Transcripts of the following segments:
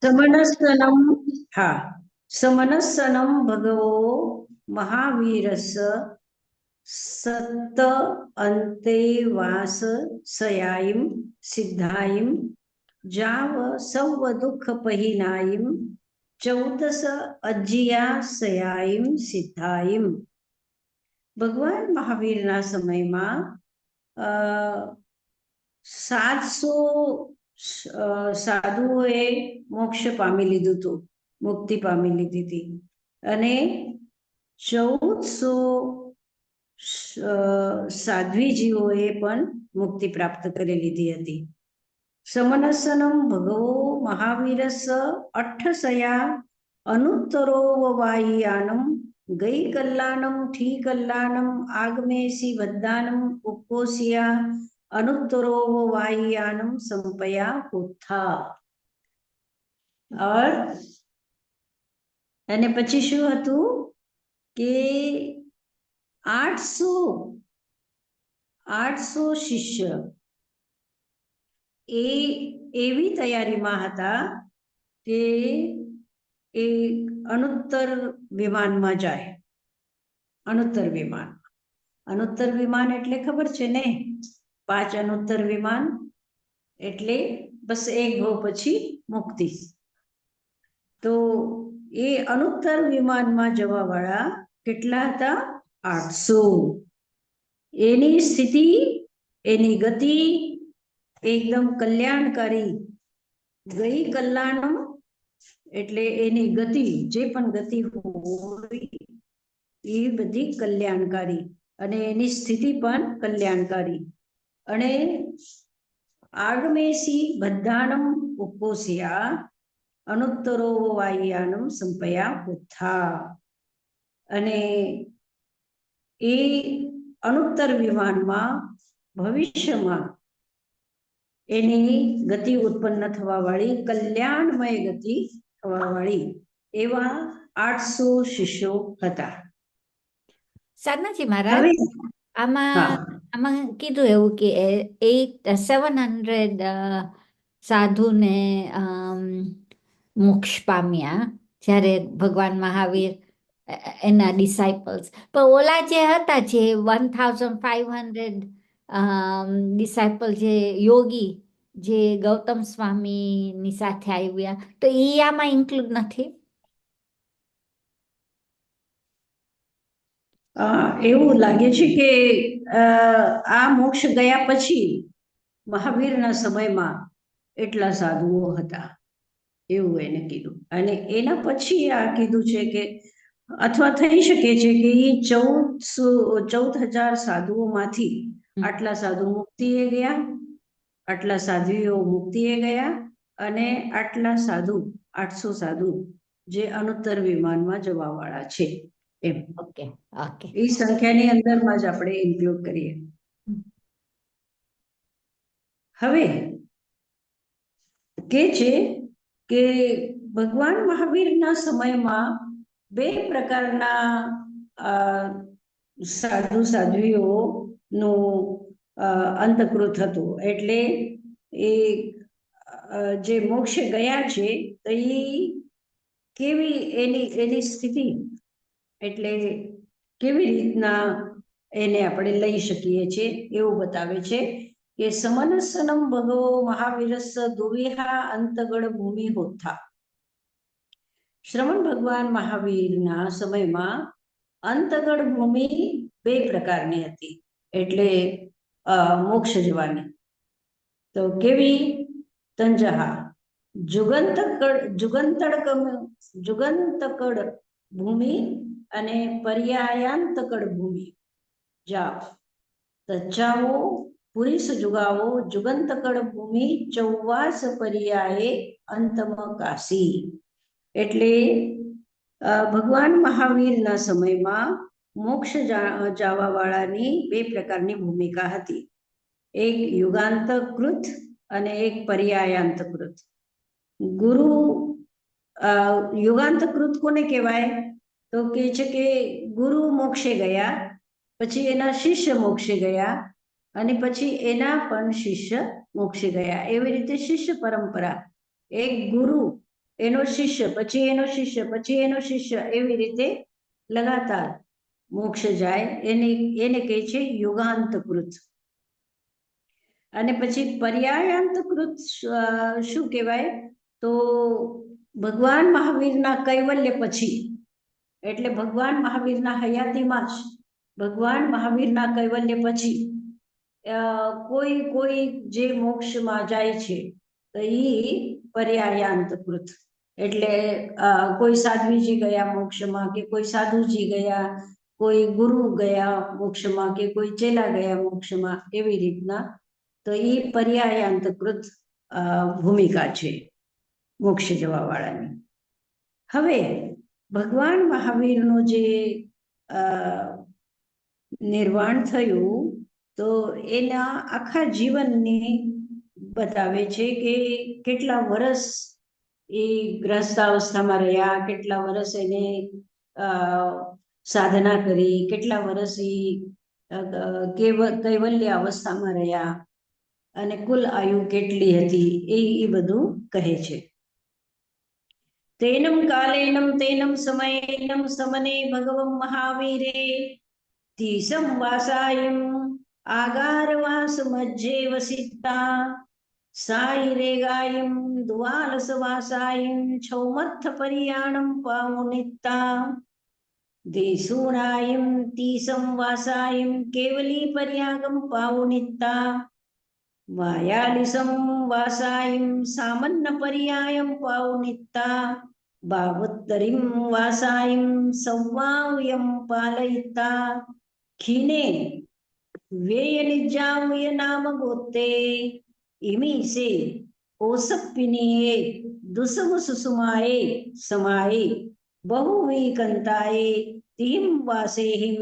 समनस्सनं हा समनस्सनं भगवो महावीरस सत्त अन्ते वास सयाईं सिद्धाईं जाव सव दुख पहिनाईं चौदस अज्जिया सयाईं सिद्धाईं। ભગવાન મહાવીરના સમયમાં 700 સાધુઓએ મોક્ષ પામી લીધું હતું, મુક્તિ પામી લીધી હતી, અને 1400 સાધ્વીજીઓએ પણ મુક્તિ પ્રાપ્ત કરી લીધી હતી. સમનસનમ ભગવો મહાવીરસ અઠ્ઠસયા અનુત્તરો વાયાનમ ગઈ કલ્લાનમ ઠી કલ્લાનમ આગમેસી વદ્દાનમ ઉકોસિયા અનુત્તરો વાયાનમ સંપયા હોથા. અને પછી શું હતું કે 800 શિષ્ય એવી તૈયારીમાં હતા કે એ અનુત્તર વિમાનમાં જાય. અનુત્તર વિમાન એટલે ખબર છે ને, 5 અનુત્તર વિમાન એટલે બસ એક ભાવ પછી મુક્તિ. તો એ અનુત્તર વિમાનમાં જવા વાળા કેટલા હતા? 800. એની સ્થિતિ, એની ગતિ એકદમ કલ્યાણકારી. ગઈ કલ્યાણમ એટલે એની ગતિ, જે પણ ગતિ હોય એ બધી કલ્યાણકારી, અને એની સ્થિતિ પણ કલ્યાણકારી. અને આગમેસી બદ્ધાનમ ઉકોસ્યા અનુત્તરો વાયાનમ સંપયા હોથા. અને એ અનુત્તર વિમાનમાં ભવિષ્યમાં એની ગતિ ઉત્પન્ન થવા વાળી, કલ્યાણમય ગતિ થવા વાળી એવા 800 શિષ્યો હતા. સાધનાજી મહારાજ, આમાં કીધું એવું કે 700 સાધુને મોક્ષ પામ્યા જ્યારે ભગવાન મહાવીર એના ડિસાઇપલ્સ. પણ ઓલા જે હતા, જે 1500 ડિસાઇપલ, જે યોગી, જે ગૌતમ સ્વામીની સાથે આવ્યા, તો એ આમાં ઇન્ક્લુડ નથી? એવું લાગે છે કે આ મોક્ષ ગયા પછી મહાવીરના સમયમાં એટલા સાધુઓ હતા, એવું એને કીધું. અને એના પછી આ કીધું છે કે, અથવા થઈ શકે છે કે એ 14,000 સાધુઓમાંથી આટલા સાધુ મુક્તિએ ગયા, આટલા સાધ્વીઓ મુક્તિએ ગયા, અને આટલા સાધુ 800 સાધુ જે અનુત્તર વિમાનમાં જવા વાળા છે એમ. ઓકે. એ સંખ્યાની અંદરમાં જ આપણે ઇન્ક્લુડ કરીએ. હવે કે છે કે ભગવાન મહાવીરના સમયમાં 2 પ્રકારના સાધુ સાધ્વીઓનું અંતકૃત હતું. એટલે એ જે મોક્ષ ગયા છે તો એ કેવી એની સ્થિતિ, એટલે કેવી રીતના એને આપણે લઈ શકીએ છીએ એવું બતાવે છે કે સમનસનમ ભગવો મહાવીરસ દુવિહા અંતગળ ભૂમિ હોથા. શ્રવણ ભગવાન મહાવીરના સમયમાં અંતગળ ભૂમિ 2 પ્રકારની હતી, એટલે મોક્ષ જવાની. તો કેવી? તંજહા જુગંતકડ ભૂમિ અને પર્યાયાંતકડ ભૂમિ. જાવ તચ્ચાવો પુરીસ જુગાવો જુગંતકડ ભૂમિ 24 પર્યાયે અંતમ કાશી. એટલે ભગવાન મહાવીરના સમયમાં મોક્ષ જવા વાળાની 2 પ્રકારની ભૂમિકા હતી. એક યુગાંતકૃત અને એક પર્યાયાંતકૃત. યુગાંતકૃત કોને કહેવાય? તો કે છે કે ગુરુ મોક્ષે ગયા, પછી એના શિષ્ય મોક્ષે ગયા, અને પછી એના પણ શિષ્ય મોક્ષે ગયા. એવી રીતે શિષ્ય પરંપરા. એક ગુરુ એનો શિષ્ય, પછી એનો શિષ્ય, પછી એનો શિષ્ય, એવી રીતે લગાતાર મોક્ષ જાય એને કહે છે યુગાંતકૃત. અને પછી પર્યાયાંતકૃત શું કહેવાય? તો ભગવાન મહાવીરના કૈવલ્ય પછી, એટલે ભગવાન મહાવીરના હયાતીમાં જ, ભગવાન મહાવીરના કૈવલ્ય પછી કોઈ જે મોક્ષમાં જાય છે તો એ પર્યાયાંતકૃત. એટલે કોઈ સાધ્વીજી ગયા મોક્ષમાં, કે કોઈ સાધુજી ગયા, કોઈ ગુરુ ગયા મોક્ષમાં, કે કોઈ ચેલા ગયા મોક્ષમાં, એવી રીતના. તો એ પર્યાયાંતકૃત ભૂમિકા છે મોક્ષ જવા વાળાની. હવે ભગવાન મહાવીરનો જે નિર્વાણ થયું, તો એના આખા જીવનને બતાવે છે કે કેટલા વર્ષ એ ગ્રસ્તાવસ્થામાં રહ્યા, કેટલા વર્ષ એને સાધના કરી, કેટલા વર્ષ એ કૈવલ્ય અવસ્થામાં રહ્યા, અને કુલ આયુ કેટલી હતી એ બધું કહે છે. તેનમ કાલેનમ તેનમ સમયેનમ સમને ભગવં મહાવીરે તીસમ વાસાયમ આગારવાસ મજ્જે વસિતા સાઈરેગાયમ દ્વાલસ વાસાયમ છૌમત્થ પર્યાણમ પામુનિતા દેશુરાયમ તીસમ વાસાયમ કેવલી પર્યાગમ પાવુનિતા વાયાલિસમ વાસાયમ સામન્ય પર્યાયમ પાવુનિતા ભાવોત્તરીમ વાસાયમ સૌવાવ્યમ પાલયિતા ખીને વેયનિજાવ્ય નામ ગોતે ઇમીસે ઓસપ્પિનીએ દુસવ સુસુમાએ સમાએ બહુવિકંતાએ તીમ વાસેહિમ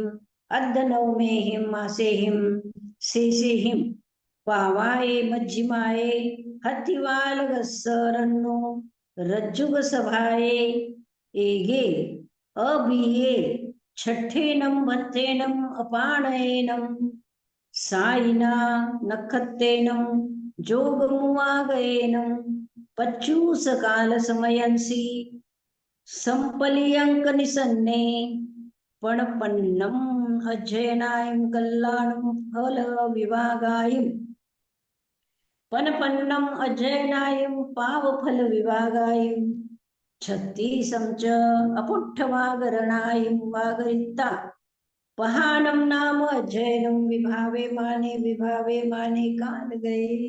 અદ્દનવમેહિમ માસેહિમ શેષેહિમ પાવાએ મજ્જિમાએ હતિવાલગસ્સરન્નો રજ્જુગ સભાએ એગે અભિયે છઠ્ઠેનમ ભત્તેનમ અપાણયેનમ સાઈના નખત્તેનમ જોગમુવાગયેનમ પચ્ચુસકાલ સમયંસી સંપલિયંક નિસન્ને પણપન્નમ અજ્જયનાયમ કલ્લાણમ ફલ વિભાગાયમ પનપન્નમ અજ્જયનાયમ પાવ ફલ વિભાગાયમ છત્તીસમ ચ અપુઠ્ઠવાગરણાયમ વાગરિતા પહાનમ નામ અજ્જયનમ વિભાવે માને કાલ ગયે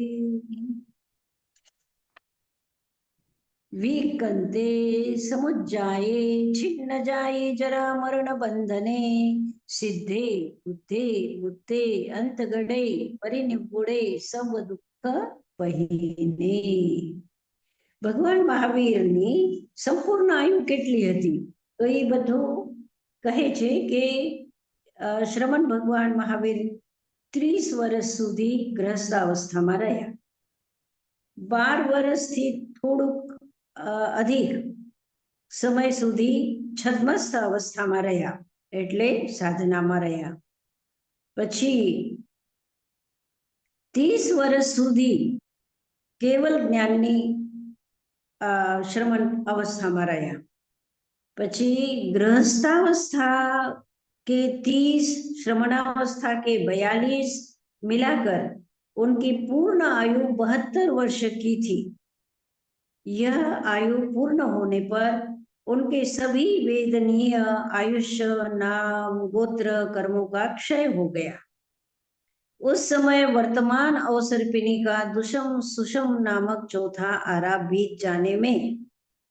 વિકંતે સમુજ્જાયે છિન્ન જાયે જરા મરણ બંધને સિદ્ધે બુદ્ધે અંતગડે પરિનિર્ગુણે સબ દુઃખ પહીને. ભગવાન મહાવીરની સંપૂર્ણ આયુ કેટલી હતી? તો એ બધું કહે છે કે શ્રમણ ભગવાન મહાવીર 30 વર્ષ સુધી ગ્રહસ્થાવસ્થામાં રહ્યા. 12 વર્ષથી થોડુંક અધિક સમય સુધી છદ્મસ્થ અવસ્થામાં રહ્યા, એટલે સાધનામાં રહ્યા. પછી 30 વર્ષ સુધી કેવલ જ્ઞાનની શ્રમણ અવસ્થામાં રહ્યા. પછી गृहस्थावस्था के 30 श्रमणावस्था के 42 मिलाकर उनकी पूर्ण आयु 72 वर्ष की थी. यह आयु पूर्ण होने पर उनके सभी वेदनीय आयुष्य, नाम, गोत्र, कर्मों का क्षय हो गया. उस समय वर्तमान अवसर्पिणी का दुषम सुषम नामक चौथा आरा बीत जाने में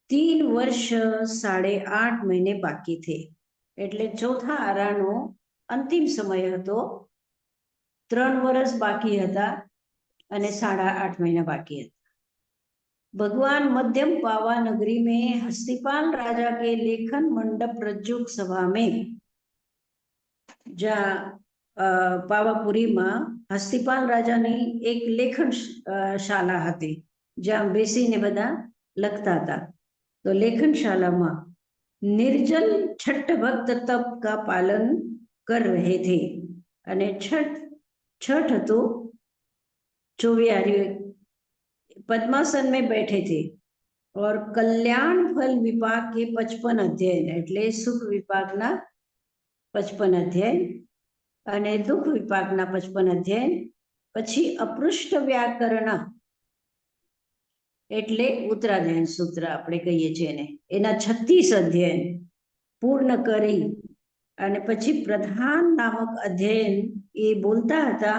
3 वर्ष 8.5 महीने बाकी थे. એટલે ચોથા આરાનો અંતિમ સમય હતો. 3 વર્ષ બાકી હતા અને 8.5 महीना बाकी હતા. भगवान मध्यम पावा नगरी में हस्तिपाल राजा के लेखन मंडप रज्जुक सभा में, जहाँ पावापुरी में हस्तिपाल राजा ने एक लेखन शाला हती, जहाँ बेसीने बधा लखता था. तो लेखनशाला में निर्जल छठ भक्त तप का पालन कर रहे थे. અને छठ तो 24 पद्मासन में बैठे थे. और कल्याण फल विपाक के 55 अध्याय એટલે સુખ વિપાકના 55 અધ્યાય અને દુઃખ વિપાકના 55 અધ્યાય પછી અપૃષ્ટ વ્યાકરણ એટલે ઉત્તરાધ્યાય સૂત્ર આપણે કહીએ છીએ એને એના 36 અધ્યાય પૂર્ણ કરી અને પછી પ્રધાન નામક અધ્યયન એ બોલતા હતા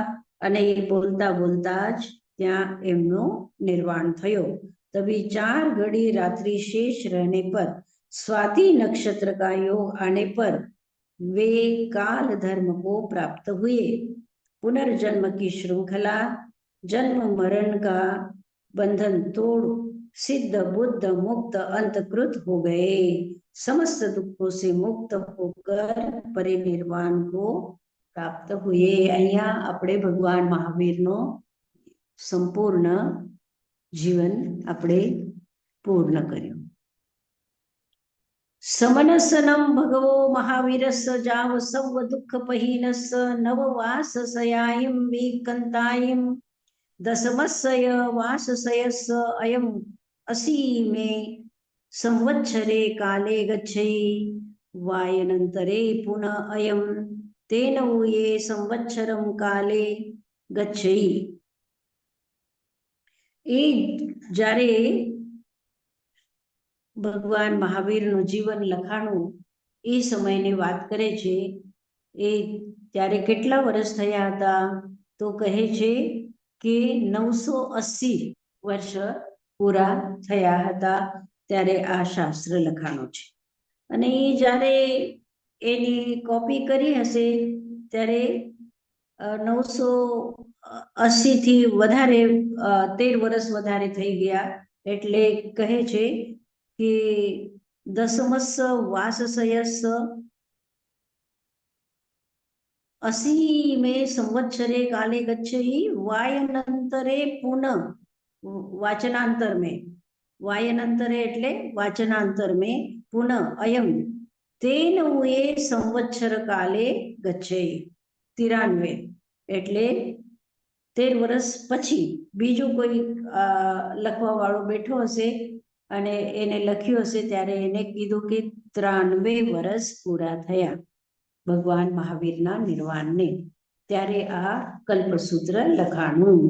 અને એ બોલતા બોલતા જ ત્યાં એમનો નિર્વાણ થયો। तभी 4 घड़ी रात्रि शेष रहने पर स्वाति नक्षत्र का योग आने पर वे काल धर्म को प्राप्त हुए। पुनर्जन्म की श्रृंखला जन्म मरण का बंधन तोड़ सिद्ध बुद्ध मुक्त अंतकृत हो गए। समस्त दुखों से मुक्त होकर परिनिर्वाण को प्राप्त हुए। अहिया अपने भगवान महावीर नो संपूर्ण जीवन अपने पूर्ण कर्યું। समनसनम भगवो महावीरस जाव सव दुख पहिनस नववास सयायम विकंतायम दशमस्सय वाससयस अयम असि मे संवत्सरे काले गच्छै वायनंतरे पुनः अयम तेन ये संवत्सरम काले गच्छै। એ જ્યારે ભગવાન મહાવીરનું જીવન લખાણું એ સમયની વાત કરે છે। એ ત્યારે કેટલા વર્ષ થયા હતા તો કહે છે કે 980 વર્ષ પૂરા થયા હતા ત્યારે આ શાસ્ત્ર લખાણું છે। અને એ જ્યારે એની કોપી કરી હશે ત્યારે 980 થી વધારે 13 વર્ષ વધારે થઈ ગયા એટલે કહે છે કે દશમસ્સ વાસસયસ 80 में संवत्सरे काले गच्छै वायनंतरे पुनः वाचनांतर में वायनंतरे એટલે વાચનાંતર में पुनः अयम तेन हुए संवत्सर काले गच्छै 93 એટલે 13 વર્ષ પછી બીજું કોઈ લખવા વાળો બેઠો હશે અને એને લખ્યું હશે ત્યારે એને કીધું કે 93 વર્ષ પૂરા થયા ભગવાન મહાવીરના નિર્વાણને ત્યારે આ કલ્પસૂત્ર લખાણું।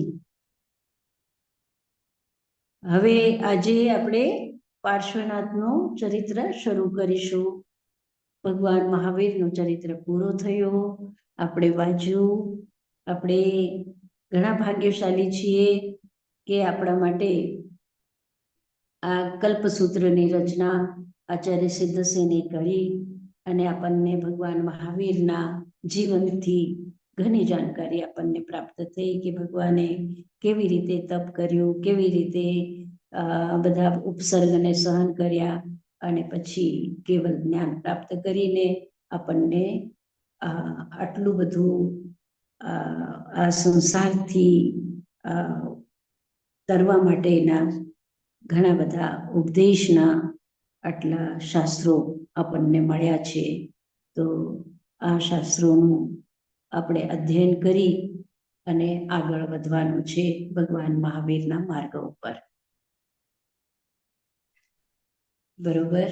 હવે આજે આપણે પાર્શ્વનાથનું ચરિત્ર શરૂ કરીશું। ભગવાન મહાવીરનું ચરિત્ર પૂરું થયું આપણે વાંચ્યું। આપણે ઘણા ભાગ્યશાળી છીએ કે આપણા માટે આ કલ્પસૂત્રની રચના આચાર્ય સિદ્ધસેને કરી અને આપણને ભગવાન મહાવીરના જીવનથી ઘણી જાણકારી આપણને પ્રાપ્ત થઈ કે ભગવાને કેવી રીતે તપ કર્યું, કેવી રીતે બધા ઉપસર્ગને સહન કર્યા અને પછી કેવલ જ્ઞાન પ્રાપ્ત કરીને આપણને આટલું બધું આ સંસારથી તરવા માટેના ઘણા બધા ઉપદેશના આટલા શાસ્ત્રો આપણને મળ્યા છે। તો આ શાસ્ત્રોનું આપણે અધ્યયન કરી અને આગળ વધવાનું છે ભગવાન મહાવીરના માર્ગ ઉપર। બરોબર,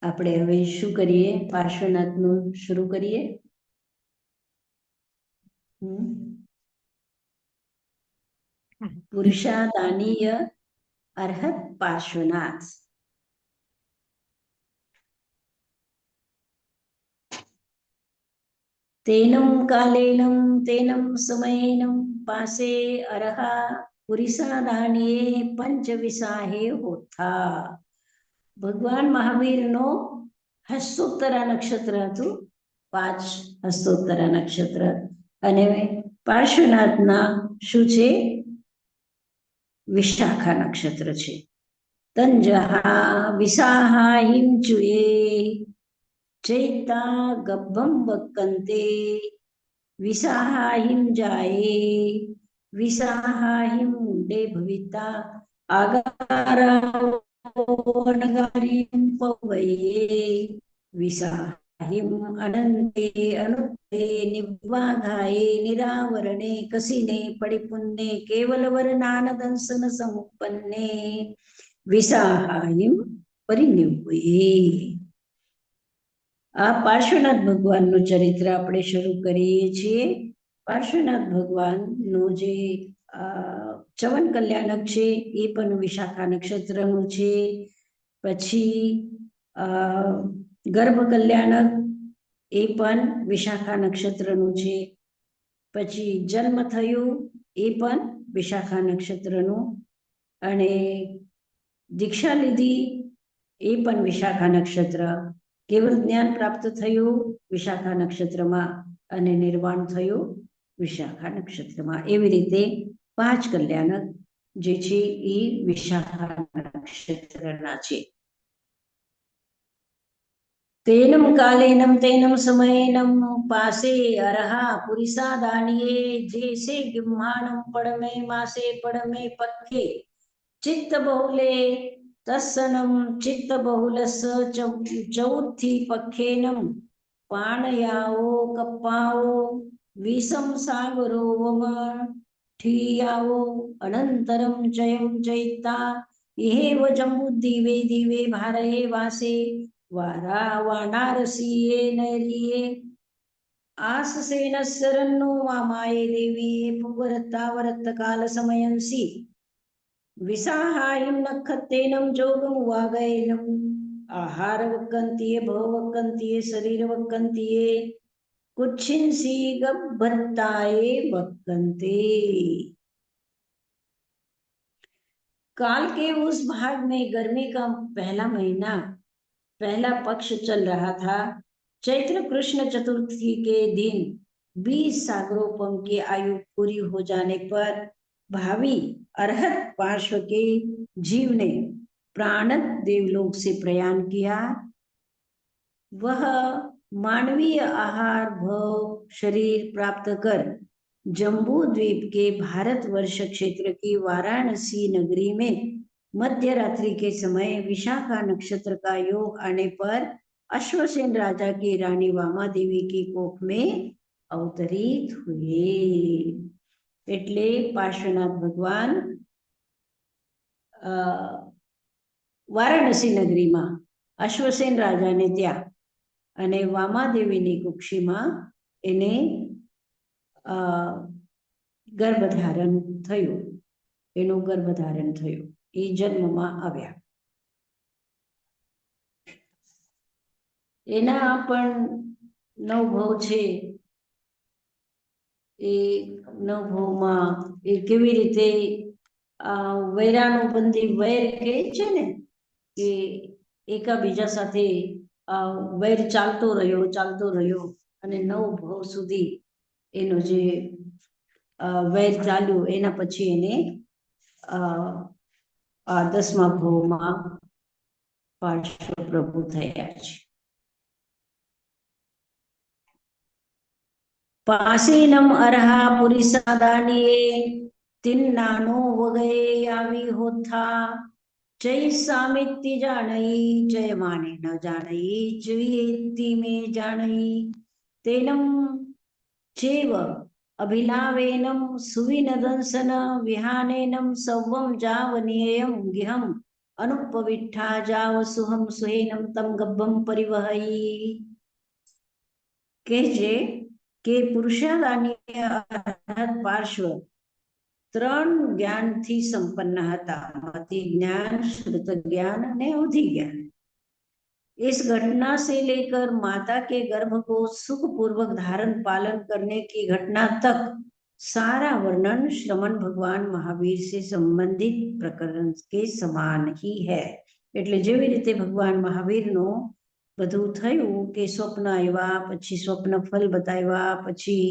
આપણે હવે શું કરીએ? પાર્શ્વનાથનું શરૂ કરીએ। પુરુષાદાનીય અર્હત પાર્શ્વનાથ। तेनं कालेनं तेनं समयेनं पासे अरहा पुरिसादानिये पंचविसाहे होता। भगवान महावीर नो हस्तोत्तरा नक्षत्र હતું 5 હસ્તોત્તરા નક્ષત્ર અને પાર્શ્વનાથના શું છે? વિશાખા નક્ષત્ર છે। તંજહા વિસાહા હિમચુએ चैता गब्बम वक्कन्ते विसाहा हिम जाए विसाहा हिम मुंडे भविता आगारा वनगारिं पवये विसाहा हिम अनंते अनुत्ते निवाघाये निरावरणे कसिने पडिपुन्ने केवल वरनान दंसन समुपन्ने વિસાહાયમ પરિનિવ્યે. આ પાર્શ્વનાથ ભગવાનનું ચરિત્ર આપણે શરૂ કરીએ છીએ. પાર્શ્વનાથ ભગવાનનું જે ચવન કલ્યાણક છે એ પણ વિશાખા નક્ષત્રનું છે. પછી ગર્ભ કલ્યાણક એ પણ વિશાખા નક્ષત્રનું છે. પછી જન્મ થયું એ પણ વિશાખા નક્ષત્રનું, અને દીક્ષા લીધી એ પણ વિશાખા નક્ષત્ર, કેવળ જ્ઞાન પ્રાપ્ત થયું વિશાખા નક્ષત્રમાં, અને નિર્વાણ થયું વિશાખા નક્ષત્રમાં. એવી રીતે 5 કલ્યાણક જે છે એ વિશાખા નક્ષત્રના છે. તેનમ કાલેનમ તેનમ સમયેનમ પાસે અરહા પુરીસા દાનીએ જેસે ગિમ્હાણમ પડમે માસે પડમે પક્કે ચિત્ત બહુલે તસ્સનમ ચિત્ત બહુલસ ચૌથી પખેનમ પાણયાઓ કપ્પાઓ વિષમ સાગરો વમણ ઠિયાઓ અનંતરમ જયમ જયતા ઇહેવ જંબુદ્દીવે દીવે ભારયે વાસે વાનારસીએ નરીએ આસસેન શરણો વામાયે દેવીએ પુવરતા વરત કાલ સમયંસી વિસાહાયમ નખત્તેનમ જોગમ વાગયનમ આહાર વક્કંતીએ ભવ વક્કંતીએ શરીર વક્કંતીએ कुच्छिंसी गब्बरताए वक्कंते। काल के उस भाग में गर्मी का पहला महीना, पहला पक्ष चल रहा था। चैत्र कृष्ण चतुर्थी के दिन 20 सागरोपम की आयु पूरी हो जाने पर भावी अरहत पार्श्व के जीव ने प्राणत देवलोक से प्रयाण किया। वह मानवीय आहार भव शरीर प्राप्त कर जम्बू द्वीप के भारतवर्ष क्षेत्र की वाराणसी नगरी में मध्य रात्रि के समय विशाखा नक्षत्र का योग आने पर अश्वसेन राजा की रानी वामा देवी की कोख में अवतरित हुए। एटले पार्श्वनाथ भगवान वाराणसी नगरी में अश्वसेन राजा ने त्या અને વામાદેવીની કુક્ષીમાં એને ગર્ભધારણ થયું, એનું ગર્ભધારણ થયું, એ જન્મમાં આવ્યા. એના પણ 9 ભવ છે. એ 9 ભવમાં એ કેવી રીતે વૈરાનુબંધી વૈર કહે છે ને, કે એકાબીજા સાથે વૈર ચાલતો રહ્યો અને 9 ભવ સુધી એનો જે વૈર ચાલ્યું, એના પછી એને 10મા ભવમાં પાર્શ્વ પ્રભુ થયા છે. પાસીનમ અરહા પુરીસા દાનીએ તિન્નાનો વગયે આવી હોથા जय सामित्य जानई जय माने न जानई जयेति में जानई तेनम चेव अभिलावेनम सुविनदंसन विहानेनम सवम जावनीयम गिहम अनुपविठा जावसुहम सुहेनम तम गब्बम परिवहई। कहे के पुरुषादानी पार्श्व 3 ज्ञानथी संपन्न હતા, मति ज्ञान, श्रुत ज्ञान ने अवधि ज्ञान। इस घटना से लेकर माता के गर्भ को सुखपूर्वक धारण पालन करने की घटना तक सारा वर्णन श्रमण भगवान महावीर से संबंधित प्रकरण के समान ही है। એટલે જેવી રીતે ભગવાન મહાવીરનો બધું થયું કે સ્વપ્ન આવ્યા, પછી સ્વપ્ન ફલ બતાવ્યા, પછી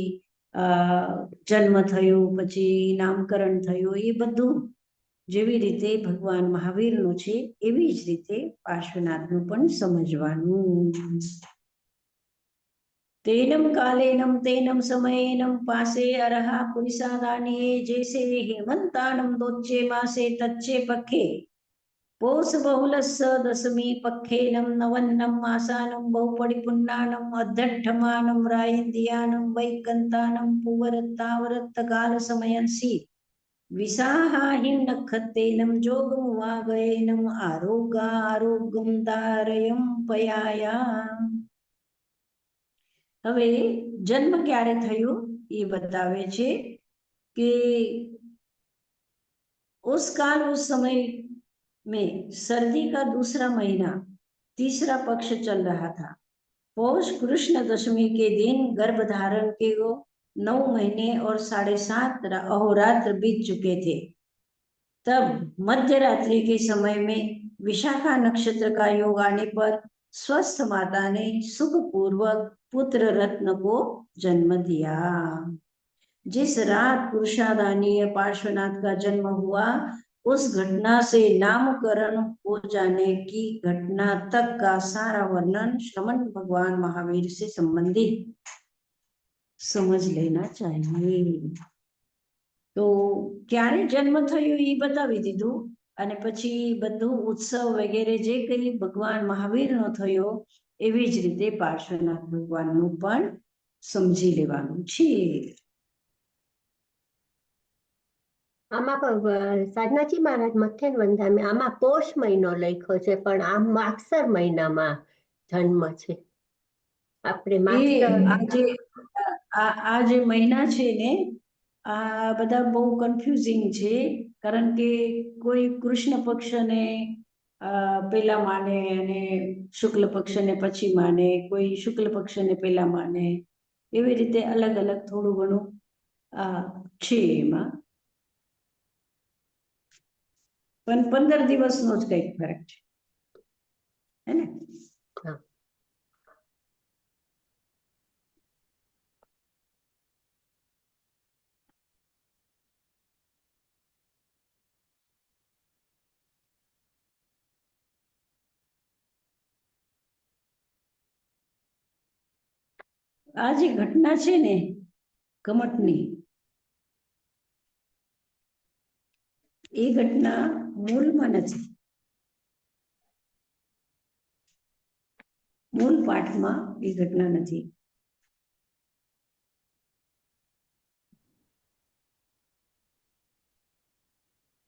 જન્મ થયો, પછી નામકરણ થયું, એ બધું જેવી રીતે ભગવાન મહાવીરનું છે એવી જ રીતે પાર્શ્વનાથનું પણ સમજવાનું. तेनम कालेनम तेनम समयेनम पासे अरहा पुरीसा दानिये जैसे हेमंतानम दोच्चे मासे तच्चे पखे पोष बहुलस्स दशमी पखेनम नवन्नम मासानम बहुपड़िपुन्नानम अद्धठमानम रायंदियानम वैकंतानम पुवरत्तावरत्त काल समयंसी વિસાહાહિમ નખત્તેનમ જોગમુવાગયેનમ આરોગ્યમ તારયમ પયાયા. હવે જન્મ ક્યારે થયો એ બતાવે છે कि उस काल उस समय में सर्दी का दूसरा महीना तीसरा पक्ष चल रहा था. पौष कृष्ण दशमी के दिन गर्भ धारण के 9 महीने और 7.5 अहोरात्र बीत चुके थे. तब मध्य रात्रि के समय में विशाखा नक्षत्र का योग आने पर स्वस्थ माता ने सुखपूर्वक पुत्र रत्न को जन्म दिया. जिस रात पुरुषादानीय पार्श्वनाथ का जन्म हुआ उस घटना से नामकरण हो जाने की घटना तक का सारा वर्णन श्रमण भगवान महावीर से संबंधित समझ लेना चाहिए. तो क्यारे जन्म थयो ई बतावी दीधुं અને પછી બધું ઉત્સવ વગેરે જે કંઈ ભગવાન મહાવીરનો થયો એવી જ રીતે પાર્શ્વનાથ ભગવાનનું પણ સમજી લેવાનું છે. આમાં પણ સાધનાજી મહારાજ મથેન વંદામે આમાં પોષ મહિનો લખ્યો છે પણ આ માગસર મહિનામાં જન્મ છે. આપણે એ માગસર આ જે મહિના છે ને આ બધા બહુ કન્ફ્યુઝિંગ છે કારણ કે કોઈ કૃષ્ણ પક્ષને પહેલા માને અને શુક્લ પક્ષને પછી માને, કોઈ શુક્લ પક્ષને પહેલા માને, એવી રીતે અલગ અલગ થોડું ઘણું છે એમાં. પણ 15 દિવસનો જ કંઈક ફરક છે, હે ને? આ જે ઘટના છે ને કમટની, એ ઘટના મૂળમાં નથી, મૂળ પાઠમાં એ ઘટના નથી.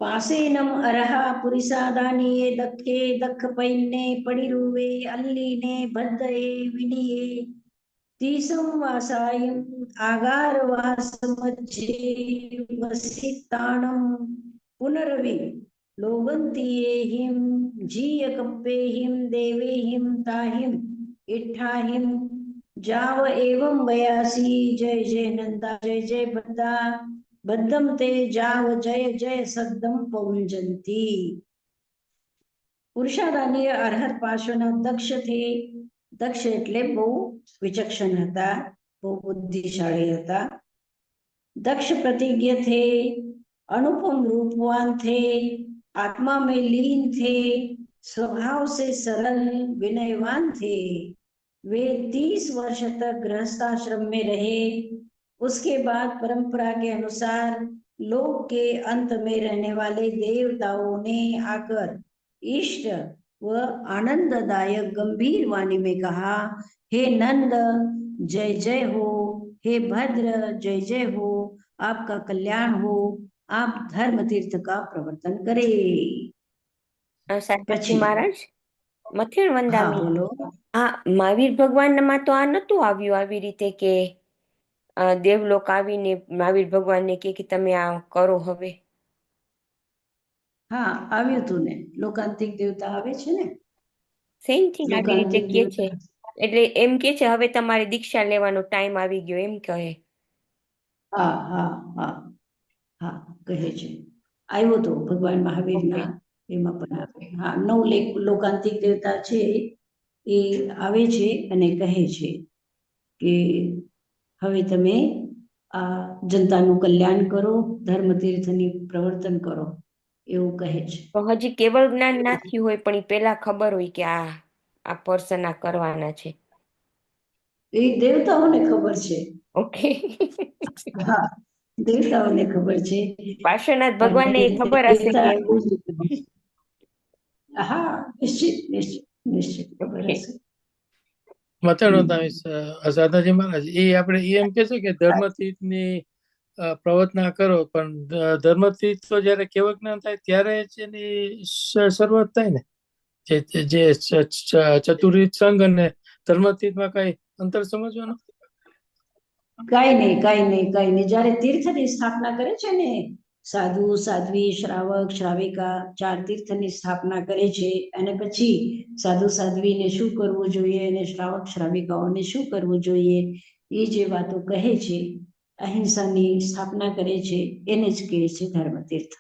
પાસેનમ અરહા પુરિસાદાનીએ દક્કે દખ પૈને પડિરુવે અલ્લીને ભદ્દયે વિનિયે तीसम वासायम आगार वासमज्जे वसिताणम पुनरवि लोगंतियेहिम जीय कप्पेहिम देवेहिम ताहिम इट्ठाहिम जाव एवं वयासी जय जय नंदा जय जय बद्दा बद्धम ते जाव जय जय सद्दम पौंजंती. पुरुषादानीय अरहत पार्श्वनाथ दक्ष थे. दक्ष એટલે બહુ विचक्षण હતા, બહુ બુદ્ધિશાળી હતા. दक्ष प्रतिज्ञ थे, अनुपम रूपवान थे, आत्मा में लीन थे, स्वभाव से सरल विनयवान थे. वे 30 वर्ष तक गृहस्थाश्रम में रहे. उसके बाद परंपरा के अनुसार लोक के अंत में रहने वाले देवताओं ने आकर इष्ट व आनंददायक गंभीर वाणी में कहा, हे नंद जय जय हो, हे भद्र जय जय हो, आपका कल्याण हो, आप धर्म तीर्थ का प्रवर्तन करे. સાધનાજી મહારાજ મથેણ हाँ વંદામી बोलो. આ મહાવીર ભગવાનમાં તો આ નતું આવ્યું આવી રીતે કે દેવલોક આવીને મહાવીર ભગવાનને કે તમે આ કરો હવે. હા આવ્યું હતું ને, લોકાંતિક દેવતા આવે છે ને, સેમથી આવી રીતે લોકાંતિક કે છે, દેવતા. એટલે એમ કે છે હવે તમારે દીક્ષા લેવાનો ટાઈમ આવી ગયો એમ કહે. હા હા હા હા કહે છે. આવ્યો તો ભગવાન મહાવીરના એમાં પણ આવે. હા 9 લોકાંતિક દેવતા છે એ આવે છે અને કહે છે કે હવે તમે આ જનતાનું કલ્યાણ કરો, ધર્મ તીર્થની પ્રવર્તન કરો, એવું કહે છે. તો હજી કેવળ જ્ઞાન ના થયું હોય પણ એ પેલા ખબર હોય કે આ પર્સન આ કરવાના છે. એ દેવતાઓને ખબર છે. ઓકે. હા દેવતાઓને ખબર છે. પાર્શ્વનાથ ભગવાનને એ ખબર હશે કે હા નિશ્ચિત નિશ્ચિત નિશ્ચિત ખબર હશે. મથેણ વંદામી સાધનાજી મહારાજ એ આપણે એમ કે છે કે ધર્મતીર્થની પ્રવચના કરો, પણ ધર્મથી તો જયારે કેવળ જ્ઞાન થાય ત્યારે જ એની શરૂઆત થાય ને. જે ચતુર્વિધ સંઘ અને ધર્મતીતમાં કઈ અંતર સમજવાનું? કાંઈ નહીં. જયારે તીર્થની સ્થાપના કરે છે ને, સાધુ સાધ્વી શ્રાવક શ્રાવિકા 4 તીર્થની સ્થાપના કરે છે, અને પછી સાધુ સાધ્વીને શું કરવું જોઈએ અને શ્રાવક શ્રાવિકાઓને શું કરવું જોઈએ, એ જે વાતો કહે છે, અહિંસાની સ્થાપના કરે છે, એને જ કહે છે ધર્મતીર્થ.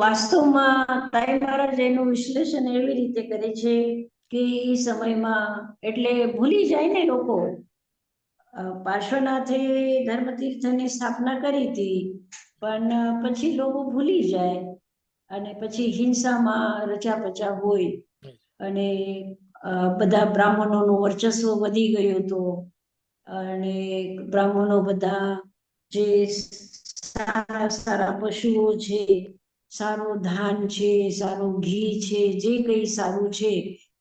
વાસ્તવમાં તાઈ મહારાજ એનું વિશ્લેષણ એવી રીતે કરે છે કે એ સમયમાં એટલે ભૂલી જાય ને લોકો. પાર્શ્વનાથે ધર્મતીર્થની સ્થાપના કરી હતી, પણ પછી લોકો ભૂલી જાય અને પછી હિંસામાં રચાપચા હોય અને બધા બ્રાહ્મણોનું વર્ચસ્વ વધી ગયું હતું, અને બ્રાહ્મણો બધા જે સારા પશુઓ છે, સારું ધાન છે, સારું ઘી છે, જે કઈ સારું છે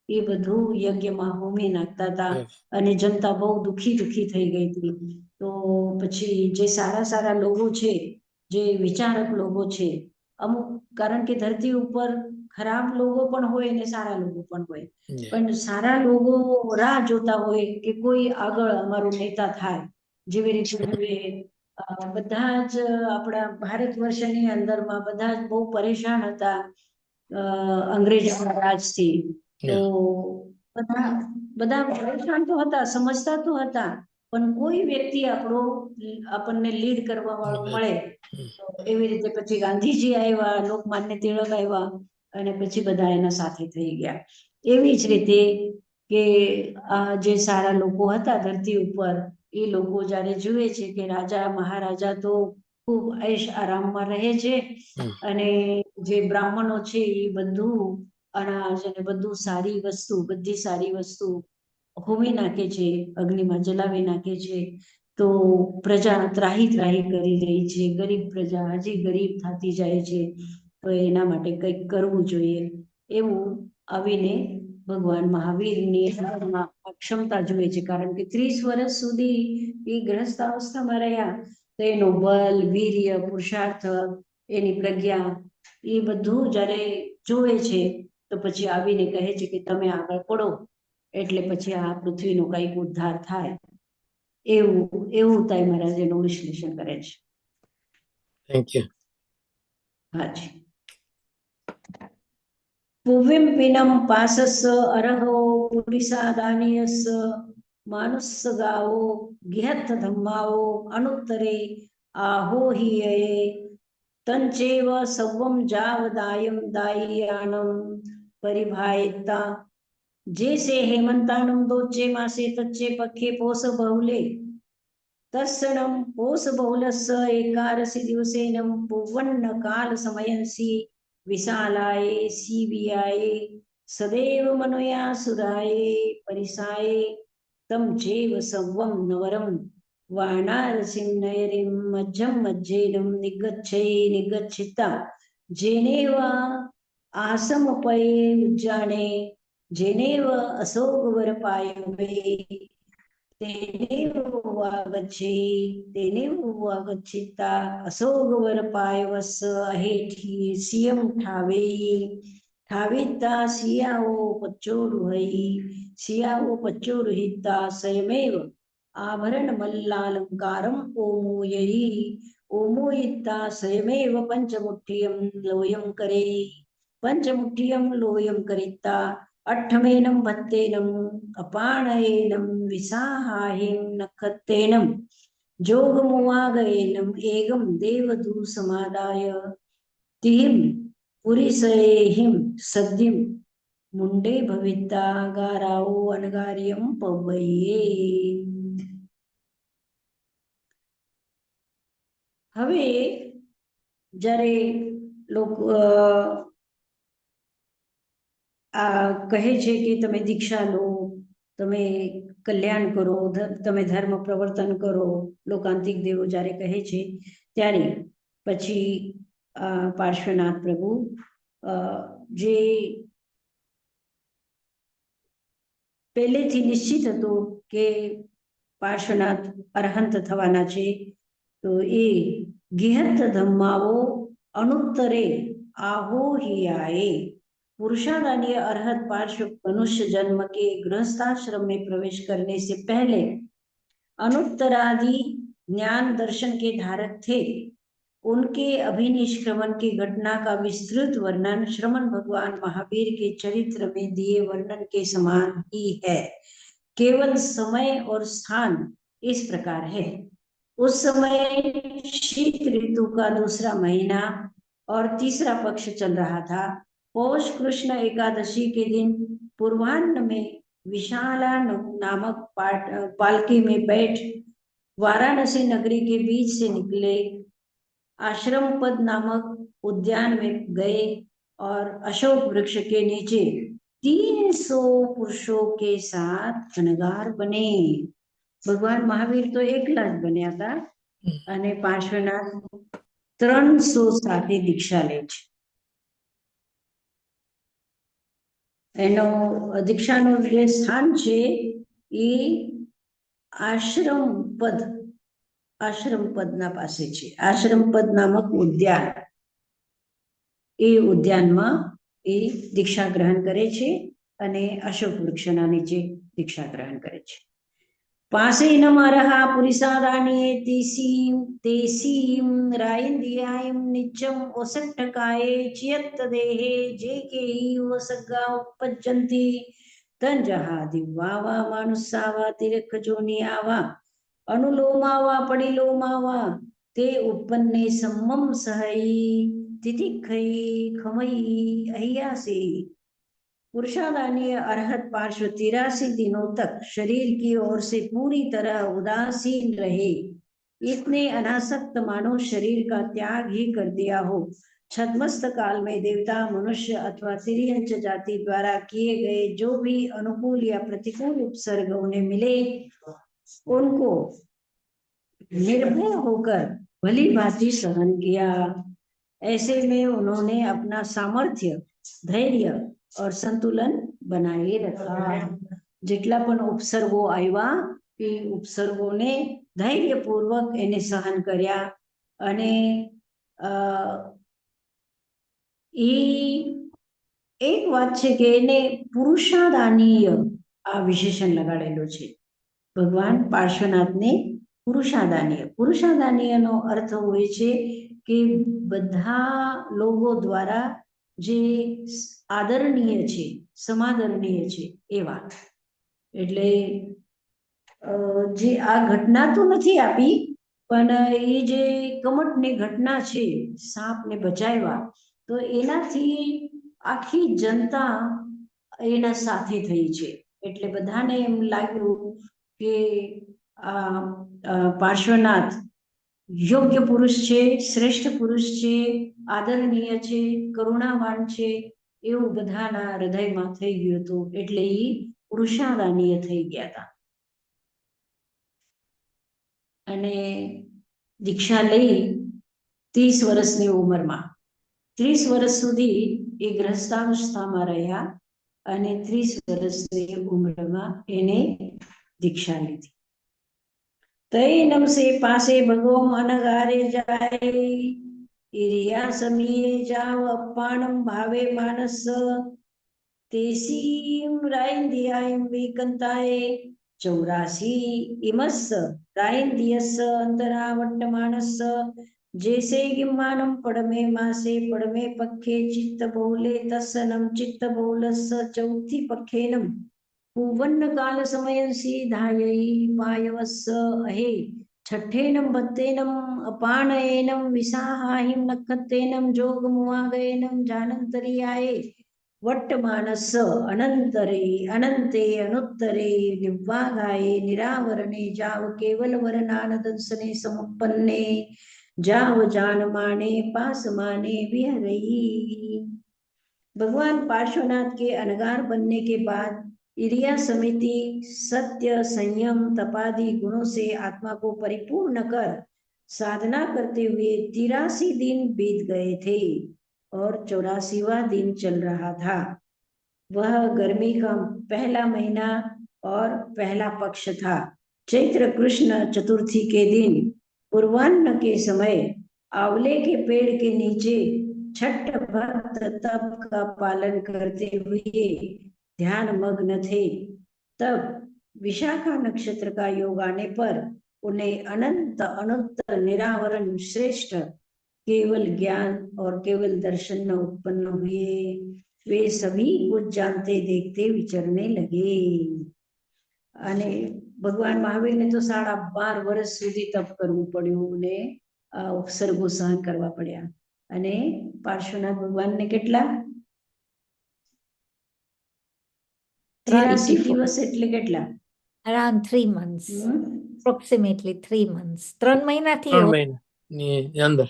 એ બધું યજ્ઞમાં હોમી નાખતા હતા, અને જનતા બહુ દુખી થઈ ગઈ હતી. તો પછી જે સારા લોકો છે, જે વિચારક લોકો છે, અમુક, કારણ કે ધરતી ઉપર ખરાબ લોકો પણ હોય ને સારા લોકો પણ હોય, પણ સારા લોકો રાહ જોતા હોય કે કોઈ આગળ અમારો નેતા થાય. જેવી રીતે હવે બધા જ આપણા ભારત વર્ષની અંદરમાં બધા જ બહુ પરેશાન હતા અંગ્રેજોના રાજથી. તો બધા પરેશાન તો હતા, સમજતા તો હતા, પણ કોઈ વ્યક્તિ આપણને લીડ કરવા વાળો મળે. એવી રીતે પછી ગાંધીજી આવ્યા, લોકમાન્ય તિલક આવ્યા, અને પછી બધા એના સાથે થઈ ગયા. એવી જ રીતે કે આ જે સારા લોકો હતા ધરતી ઉપર, એ લોકો જયારે જુએ છે કે રાજા મહારાજા તો ખૂબ ऐश આરામમાં રહે છે, અને જે બ્રાહ્મણો છે એ બધું અનાજ અને બધું બધી સારી વસ્તુ હોમી નાખે છે, અગ્નિમાં જલાવી નાખે છે, તો પ્રજા ત્રાહી કરી રહી છે. ગરીબ પ્રજા હજી ગરીબ થતી જાય છે, તો એના માટે કંઈક કરવું જોઈએ. એવું આવીને ભગવાન મહાવીરની ક્ષમતા જોઈએ છે, કારણ કે 30 વર્ષ સુધી એ ગ્રસ્ત અવસ્થામાં રહ્યા, તો એનું બલ, વીર્ય, પુરુષાર્થ, એની પ્રજ્ઞા, એ બધું જ્યારે જોવે છે, તો પછી આવીને કહે છે કે તમે આગળ પડો, એટલે પછી આ પૃથ્વીનો કંઈક ઉદ્ધાર થાય. એવું તાઈ મહારાજ એનું વિશ્લેષણ કરે છે. Thank you. હાજી. પૂર્વિમ પિનમ પાસસ અરહો પુરીસાદાનિયસ માનુસ ગાવો ગિહત ધમ્માઓ અનુત્તરે આહોહિયે તંચેવ સવમ જાવદાયમ દાયયાનમ પરિભાયતા જેસે હેમંતાનમ દોચે માસે તચ્ચે પખે પોષ બહુલે તત્સણમ પોષ બહુલસ્સ એકાદશી દિવસેનમ પૂવન્ન કાલ સમયંસી વિશાલાય સીવિયાય સદૈવ મનોયા સુરાય પરિસાય તમ જેવ સવમ નવરમ વાણારસિં નયરિમ મજ્જમ મજ્જેનમ નિગચ્છિતા જેનેવ આસમપયે ઉજ્જાણે જેનેવ અશોકવર પાયવે તેનેવ વાગચ્છિતા અશોકવર પાયવસ અહેઠી સિયમ ઠાવેતા સિયાઓ પચ્ચોરુહિતા સ્વયમેવ આભરણ મલ્લાલંકારમ ઓમોયિતા સ્વયમેવ પંચમુઠ્ઠિયમ લોયમ કરિતા અઠ્ઠમેનમ ભત્તેનમ અપાણયેનમ વિસાહાહિમ નખત્તેનમ જોગમુવાગયેનમ એગમ દેવદૂ સમાદાય તિહિમ પુરીસયેહિમ સદ્યમ મુંડે ભવિતા ગારાઓ અનગાર્યમ પવયે. હવે જ્યારે લોકો આ કહે છે કે તમે દીક્ષા લો, તમે કલ્યાણ કરો, તમે ધર્મ પ્રવર્તન કરો, લોકાંતિક દેવો જ્યારે કહે છે, ત્યારે પછી પાર્શ્વનાથ પ્રભુ જે પહેલેથી નિશ્ચિત હતું કે પાર્શ્વનાથ અરહંત થવાના છે. તો એ ગિહત ધમ્માવો અનુત્તરે आहोहियाए पुरुषादानीय अरहत पार्श्व मनुष्य जन्म के गृहस्थाश्रम में प्रवेश करने से पहले अनुत्तरादि ज्ञान दर्शन के धारक थे. उनके अभिनिष्क्रमण की घटना का विस्तृत वर्णन श्रमण भगवान महावीर के चरित्र में दिए वर्णन के समान ही है. केवल समय और स्थान इस प्रकार है. उस समय शीत ऋतु का दूसरा महीना और तीसरा पक्ष चल रहा था. पौष कृष्ण एकादशी के दिन पूर्वाह्न में विशाला नामक पालकी में बैठ वाराणसी नगरी के बीच से निकले, आश्रम पद नामक उद्यान में गए और अशोक वृक्ष के नीचे 300 पुरुषों के साथ अनगार बने. भगवान महावीर तो एकला ज बन्या था અને પાર્શ્વનાથ 300 સાથે દીક્ષા લે છે. એનો દીક્ષાનું જે સ્થાન છે એ આશ્રમ પદના પાસે છે. આશ્રમ પદ નામક ઉદ્યાન, એ ઉદ્યાનમાં એ દીક્ષા ગ્રહણ કરે છે અને અશોક વૃક્ષના નીચે દીક્ષા ગ્રહણ કરે છે. पासेनमरहा पुरिसादानीये तेसीं रायंदियायं नित्यं ओसट्टकाये चियत्त देहे जेकेहि वसग्गा उपपज्जन्ति तंजहा दिव्वावा मानुसावा तिरकजोनियावा अनुलोमावा पडिलोमावा ते उत्पन्ने सम्मम सहई तितिखई खमई अहियासी. पुरुषादानीय अरहत पार्श्व 83 दिनों तक शरीर की ओर से पूरी तरह उदासीन रहे. इतने अनासक्त मानो शरीर का त्याग ही कर दिया हो. छद्मस्त काल में देवता, मनुष्य अथवा तिर्यंच जाति द्वारा किए गए जो भी अनुकूल या प्रतिकूल उपसर्ग उन्हें मिले, उनको निर्भय होकर भली भांति सहन किया. ऐसे में उन्होंने अपना सामर्थ्य, धैर्य और संतुलन बनाए रखा. જેટલા પણ ઉપસર્ગો આવ્યા એ ઉપસર્ગોને ધૈર્યપૂર્વક એને સહન કર્યા. અને એ એક વાત છે કે એને પુરુષાદાનીય આ વિશેષણ લગાડેલો છે. ભગવાન પાર્શ્વનાથને પુરુષાદાનીયનો અર્થ હોય છે કે બધા લોકો દ્વારા જે આદરણીય છે, સમાદરણીય છે એવા. એટલે જે આ ઘટના તો નથી આપી, પણ એ જે કમટની ઘટના છે, સાપને બચાવ્યા, તો એનાથી આખી જનતા એના સાથે થઈ છે. એટલે બધાને એમ લાગ્યું કે આ પાર્શ્વનાથ યોગ્ય પુરુષ છે, શ્રેષ્ઠ પુરુષ છે, આદરણીય છે, કરુણાવાન છે, એવું બધાના હૃદયમાં થઈ ગયું હતું. એટલે એ પુરુષાદાનીય થઈ ગયા હતા. અને દીક્ષા લઈ 30 વર્ષની ઉંમરમાં 30 વર્ષ સુધી એ ગ્રહસ્થાવસ્થામાં રહ્યા અને 30 વર્ષની ઉંમરમાં એને દીક્ષા લીધી. તૈનમ સે પાસે ભગવમ અનગારે જાય इरिया समीये जाव अप्पाणम भावे मानस तेसीम रायंदियायम विकंताये 84 इमस रायंदियस अंतरावट्ट मानस जैसे गिम्मानम पड़मे मासे पड़मे पक्खे चित्त बहुले तस्सनम चित्त बहुलस चौथी पक्खेनम पूवन्न काल समयंसी धायई पायवस अहे छठेनम बत्तेनम अपानयेनम विसाहाहिम नखत्तेनम जोगमुवागयेनम जानंतरियाये वट्टमानस अनंतरे अनंते अनुत्तरे निवागाये निरावरणे जाव केवल वरनानदंसने समुत्पन्ने जाव जानमाने पासमाने विहरई. भगवान पार्श्वनाथ के अनगार बनने के बाद इरिया समिति सत्य, संयम, तपादि गुणों से आत्मा को परिपूर्ण कर साधना करते हुए 83 दिन बीत गए थे और 84वां दिन चल रहा था. वह गर्मी का पहला महीना और पहला पक्ष था. चैत्र कृष्ण चतुर्थी के दिन पूर्वाह्न के समय आंवले के पेड़ के नीचे छठ भक्त तप का पालन करते हुए ध्यान मग्न थे। तब विशाखा नक्षत्र का योग आने पर उन्हें अनंत अनंत निरावरण श्रेष्ठ केवल ज्ञान और केवल दर्शन न उत्पन्न हुए। वे सभी कुछ जानते देखते विचरने लगे। અને ભગવાન મહાવીરને તો 12.5 વર્ષ સુધી તપ કરવું પડ્યું ને ઉપસર્ગો સહન કરવા પડ્યા. અને પાર્શ્વનાથ ભગવાનને કેટલા 83 દિવસ એટલે કેટલા? Around 3 months, approximately 3 months. 3 મહિનાથી 3 મહિનાની અંદર.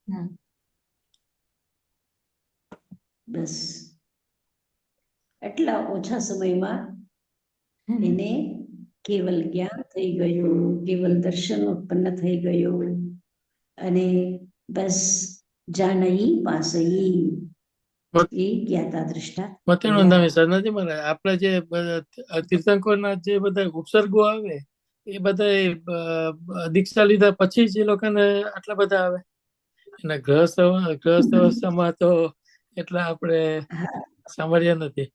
હા. બસ એટલા ઓછા સમયમાં એને કેવલ જ્ઞાન થઈ ગયું, કેવલ દર્શન ઉત્પન્ન થઈ ગયું અને બસ જાનઈ પાસઈ એ જ્ઞાતા દ્રષ્ટા. મતેનો અંદામે સરનાજી મહારાજ આપણા જે તીર્થંકરના જે બધા ઉપસર્ગો આવે એ બધા દીક્ષા લીધા પછી જ એ લોકોને આટલા બધા આવે. એના ગ્રહસ્થ અવસ્થામાં તો એટલા આપણે સાંભળ્યા નથી.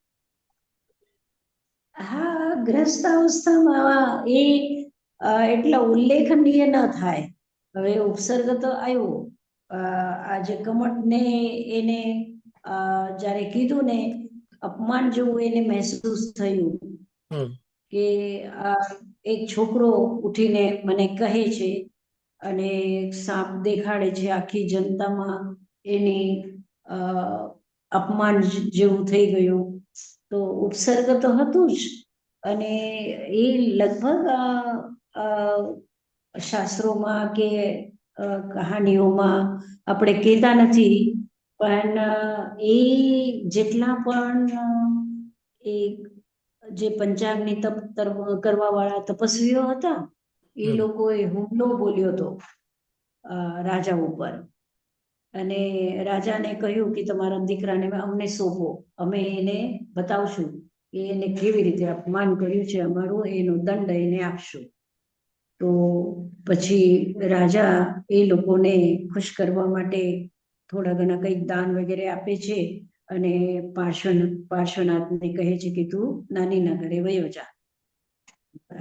હા, ગ્રસ્ત અવસ્થામાં એ એટલા ઉલ્લેખનીય ન થાય. હવે ઉપસર્ગ તો આવ્યો. આ જે કમઠને એને જ્યારે કીધું ને અપમાન જેવું એને મહેસૂસ થયું કે એક છોકરો ઉઠીને મને કહે છે અને સાપ દેખાડે છે, આખી જનતામાં એની અપમાન જેવું થઈ ગયું. તો ઉપસર્ગ તો હતું જ અને એ લગભગ શાસ્ત્રોમાં કે કહાનીઓમાં આપણે કહેતા નથી, પણ એ જેટલા પણ એ જે પંચાગ્નિ તપ કરવાવાળા તપસ્વીઓ હતા એ લોકોએ હુમલો બોલ્યો હતો રાજા ઉપર. અને રાજાને કહ્યું કે તમારા દીકરાને અમને સોંપો, અમે એને બતાવશું કે એને કેવી રીતે અપમાન કર્યું છે અમારું, એનો દંડ એને આપશું. તો પછી રાજા એ લોકોને ખુશ કરવા માટે થોડા ઘણા કંઈક દાન વગેરે આપે છે અને પાર્શ્વનાથને કહે છે કે તું નાનીના ઘરે વયો જા.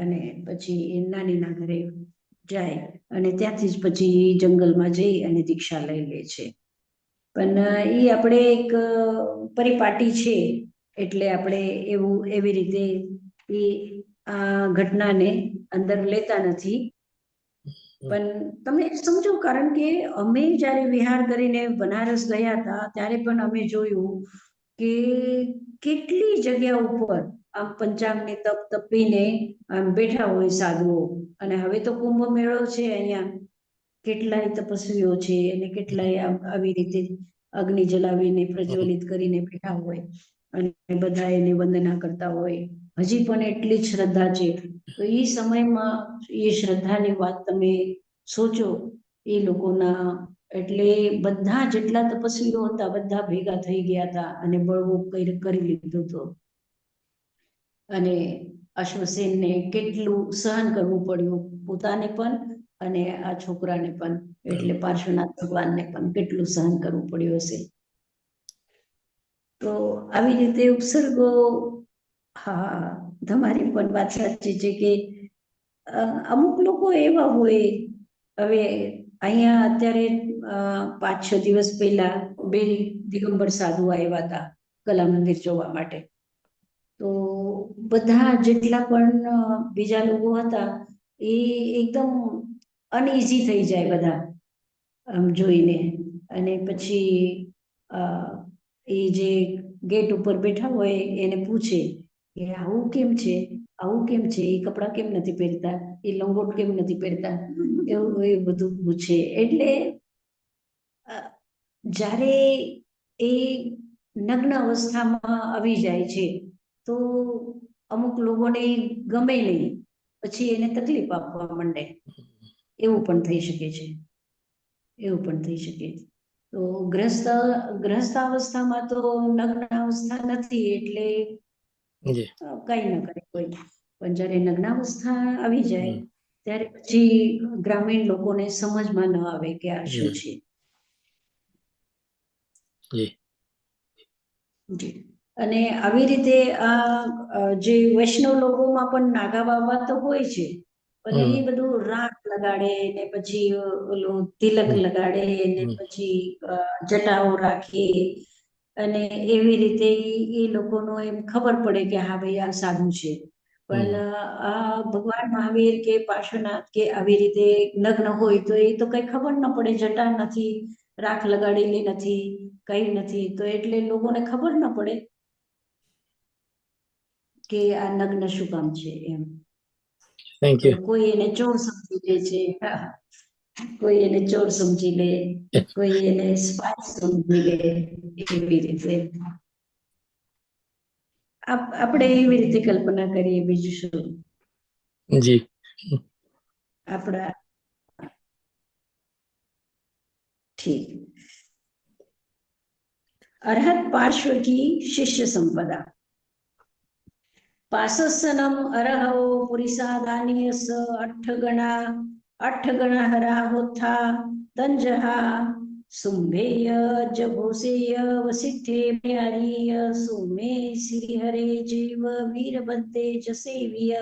અને પછી એ નાનીના ઘરે જાય અને ત્યાંથી જ પછી જંગલમાં જઈ અને દીક્ષા લઈ લે છે. પણ એ આપણે એક પરિપાટી છે એટલે આપણે એવી રીતે એ આ ઘટનાને અંદર લેતા નથી. પણ તમે સમજો, કારણ કે અમે જ્યારે વિહાર કરીને બનારસ ગયા હતા ત્યારે પણ અમે જોયું કે કેટલી જગ્યા ઉપર આમ પંચાંગને તપ તપીને આમ બેઠા હોય સાધુઓ. અને હવે તો કુંભ મેળો છે અહીંયા, કેટલાય તપસ્વીઓ છે અને કેટલાય આવી રીતે અગ્નિ જલાવીને પ્રજ્વલિત કરીને બેઠા હોય અને બધા એને વંદના કરતા હોય. હજી પણ એટલી જ શ્રદ્ધા છે. તો એ સમયમાં એ શ્રદ્ધાની વાત તમે સોચો એ લોકોના, એટલે બધા જેટલા તપસ્વીઓ હતા બધા ભેગા થઈ ગયા હતા અને બળવો કરી લીધો હતો. અને અશ્વસેનને કેટલું સહન કરવું પડ્યું, પોતાને પણ અને આ છોકરાને પણ, એટલે પાર્શ્વનાથ ભગવાનને પણ કેટલું સહન કરવું પડ્યું હશે. તો આવી રીતે ઉપસર્ગો, હા તમારી પણ વાત સાચી છે કે અમુક લોકો એવા હોય. હવે અહીંયા અત્યારે 5-6 દિવસ પહેલા 2 દિગંબર સાધુ આવ્યા હતા કલા મંદિર જોવા માટે. તો બધા જેટલા પણ બીજા લોકો હતા એ એકદમ અનઇઝી થઈ જાય બધા આમ જોઈને. અને પછી એ જે ગેટ ઉપર બેઠા હોય એને પૂછે કે આવું કેમ છે, આવું કેમ છે, એ કપડાં કેમ નથી પહેરતા, એ લંગોટ કેમ નથી પહેરતા, એવું એ બધું પૂછે. એટલે જ્યારે એ નગ્ન અવસ્થામાં આવી જાય છે તો અમુક લોકોને ગમે નહીં, પછી એને તકલીફ આપવા માંડે. એવું પણ થઈ શકે છે, એવું પણ થઈ શકે. તો ગ્રસ્ત અવસ્થામાં તો નગ્ન અવસ્થા નથી એટલે કઈ ન કરે કોઈ. પણ જ્યારે નગ્નાવસ્થા આવી જાય હમ. ત્યારે પછી ગ્રામીણ લોકોને સમજમાં ન આવે કે આ શું હમ. છે. જી જી. અને આવી રીતે આ જે વૈષ્ણવ લોકોમાં પણ નાગા બાબા તો હોય છે, પણ એ હમ. બધું રાખ લગાડે ને પછી ઓલું તિલક હમ. લગાડે ને હમ. પછી જટાઓ રાખે અને એવી રીતે એ લોકોનો એમ ખબર પડે કે હા ભાઈ આ સાધુ છે. પણ હમ. આ ભગવાન મહાવીર કે પાર્શ્વનાથ કે આવી રીતે નગ્ન હોય તો એ તો કઈ ખબર ન પડે, જટા નથી, રાખ લગાડેલી નથી, કઈ નથી, તો એટલે લોકોને ખબર ન પડે કે આ નગ્ન શું કામ છે એમ. થેન્ક તો યુ. કોઈ એને ચોર સમજી લે છે, કોઈ એને ચોર સમજી લે, કોઈ એને સ્પાય સમજી લે, એવી રીતે આપણે એવી રીતે કલ્પના કરીએ, બીજું શું. જી આપણા ठीक. अरहत पार्श्व की शिष्य संपदा. पासस्सनम अरहव पुरिसादानीयस अट्ठगण हरा होथा तंजहा सुंभेय जघोषेय वसिष्ठे प्यारीय सोमे श्रीहरे जीव वीरभद्रे जसेविय.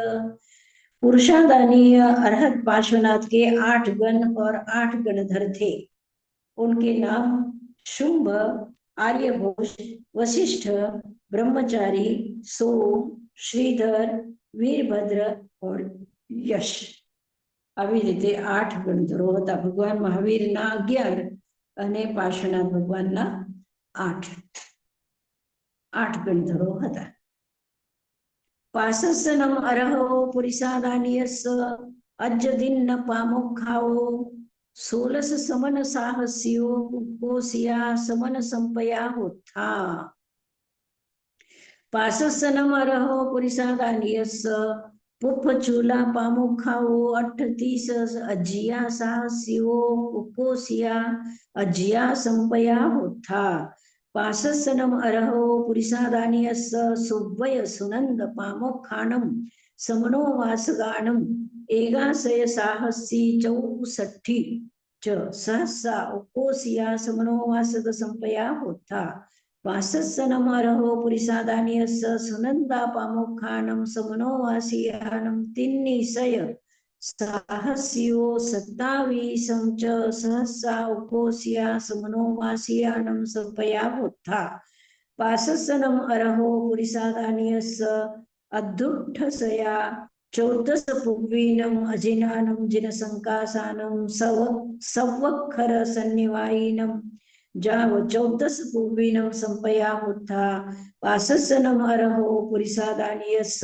पुरुषादानीय अरहत पार्श्वनाथ के 8 गण और 8 गणधर थे. उनके नाम शुंभ, आर्यभोज, वशिष्ठ, ब्रह्मचारी, सोम, श्रीधर, वीरभद्र और यश. આવી રીતે 8 ગણધરો હતા. ભગવાન મહાવીરના 11 અને પાર્શ્વનાથ ભગવાનના 8 ગણધરો હતા. પાસસ્સનમ અરહો પુરિસાદાનીયસ અજ્જદિન્ન પામોખાઓ 16 समन साहस्यो कोसिया समन संपया होता. पासस्सनम अरहो पुरिसादानियस पुप्पचूला पामुखाओ 38 अज्जिया साहस्यो कोसिया अज्जिया संपया होता. पासस्सनम अरहो पुरिसादानियस सुव्वय सुनंद पामोखानम समनो वासगानम एगाशय साहसी 64 च सहसा उपोसिया समनो वासग संपया होता. वासस्सनम अरहो पुरिसादानियस सुनंदा पामुखानम समनो वासियानम तिन्निसय साहस्यो 27 च सहसा उपोसिया समनो वासियानम संपया होता. पासस्सनम अरहो पुरिसादानियस अद्धुट्ठसया 14 पुव्वीनम अजिनानम जिनसंकासानम सवक्खर सन्निवायिनम जाव 14 पुव्वीनम संपया होता. पासस्सनम अरहो पुरिसादानियस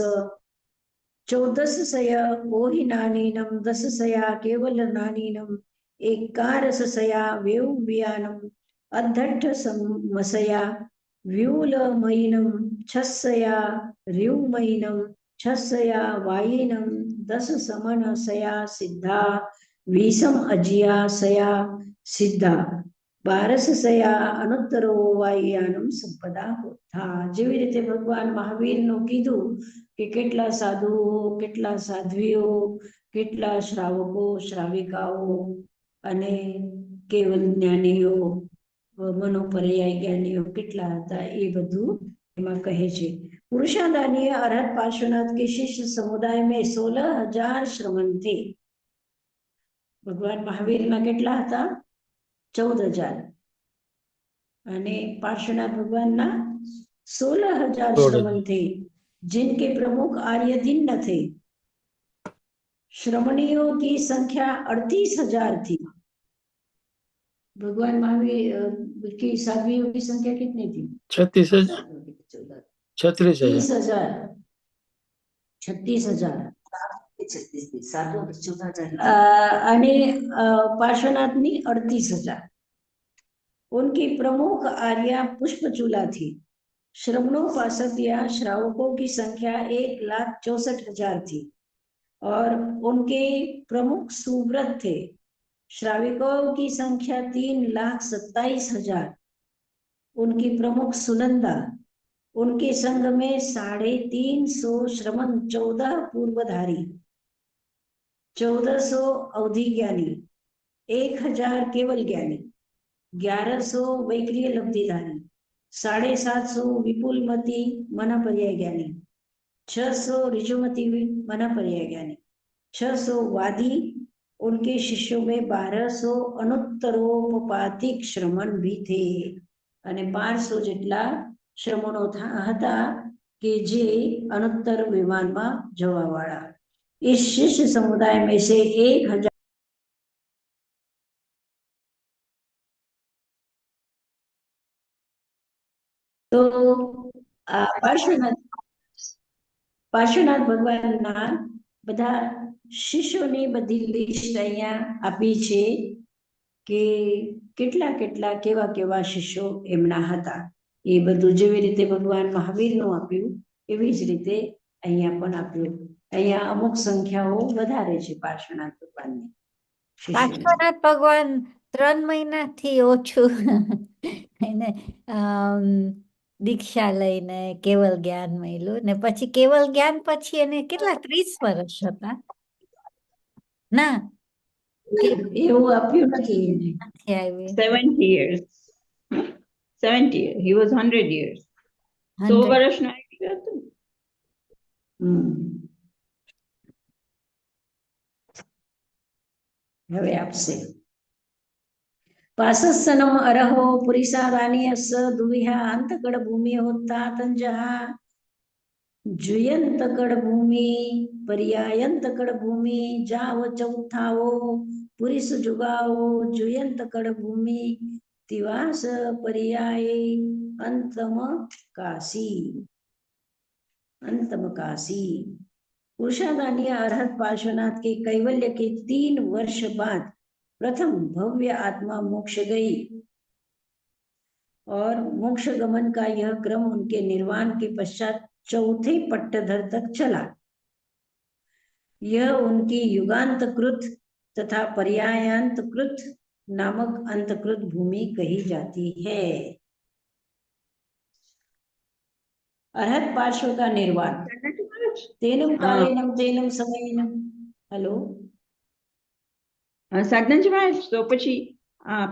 14 ओहिनानीनम 10 केवल नानीनम 11 वेव्यानम अद्धट्ठ समसया व्यूलमयिनम 6 र्युमयिनम 6 वायिनम 10 समनसया सिद्धा 20 अजियासया सिद्धा 12 અનુત્તરો વાયાનમ સંપદા હોતા. જેવી રીતે ભગવાન મહાવીરનું કીધું કે કેટલા સાધુઓ, કેટલા સાધ્વીઓ, કેટલા શ્રાવકો, શ્રાવિકાઓ અને કેવલ જ્ઞાનીઓ, મનોપર્યાય જ્ઞાનીઓ કેટલા હતા એ બધું એમાં કહે છે. पुरुषादानीय अरहत पार्श्वनाथ के शिष्य समुदाय में 16,000 श्रमण थे. भगवान महावीर में કેટલા હતા? 14,000 અને पार्श्वनाथ भगवान ना 16,000 श्रमण थे, जिनके प्रमुख आर्यदिन्न थे. श्रमणियों की संख्या 38,000 थी. भगवान महावीर की साध्वियों की संख्या कितनी थी? 36,000 36,000 30,000 36,000 અને पार्श्वनाथनी 38,000. उनकी प्रमुख आर्या पुष्पचूला थी. श्रमणोपासक या श्रावकों की संख्या 1,64,000 थी और उनके प्रमुख सुव्रत थे. श्राविकों की संख्या 3,27,000. उनकी प्रमुख सुनंदा. उनके संग में 350 श्रमण, 14 पूर्वधारी, 1400 अवधि ज्ञानी, 1000 केवल ज्ञानी, 1100 वैक्रिय लब्धिधारी, 750 विपुलमती मना पर्याय ज्ञानी, 600 ऋजुमती मना पर्याय ज्ञानी, 600 वादी, उनके शिष्यों में 1200 अनुत्तरोपपातिक श्रमण भी थे અને 500 જેટલા શ્રમણો હતા કે જે अनुत्तर विमान में जवा वाला। इस शिष्य समुदाय में से 1000 तो પાર્શ્વનાથ ભગવાનના બધા શિષ્યોની બધી લિસ્ટ અહીંયા આપી છે કે કેટલા કેટલા કેવા કેવા શિષ્યો એમના હતા। એ બધું જેવી રીતે ભગવાન મહાવીરનું આપ્યું એવી જ રીતે અહીંયા પણ આપ્યું। અહીંયા અમુક સંખ્યાઓ વધારે છે પાર્શ્વનાથ ભગવાનની શિષ્યોની। પાર્શ્વનાથ ભગવાન 3 મહિનાથી ઓછું એને દીક્ષા લઈને કેવલ જ્ઞાન મળ્યું ને પછી કેવલ જ્ઞાન પછી એને કેટલા 30 વર્ષ હતા ના એવું આપ્યું નથી એને। નથી આવી 70 years. 70 years. He was 100 years. 100 વર્ષનો આવી હતો। હવે આપશે पासस्सनम अरहो पुरिसारानियस दुविहा अंतकड़ भूमि होता तंजहा जुयंतकड़ भूमि पर्यायंतकड़ भूमि जाव चौथाओ पुरिस जुगाओ जुयंतकड़ भूमि तिवास पर्याय अंतम काशी। पुरुषादानिया अरहत पार्श्वनाथ के कैवल्य के 3 वर्ष बाद प्रथम भव्य आत्मा मोक्ष गई और मोक्ष गमन का यह क्रम उनके निर्वाण के पश्चात चौथे पट्टधर तक चला। यह उनकी युगांतकृत तथा पर्यायांतकृत नामक अंतकृत भूमि कही जाती है। अरहत पार्श्व का निर्वाण तेनम कालेनम तेनम समयनम। हेलो સાધનાજી મહારાજ, તો પછી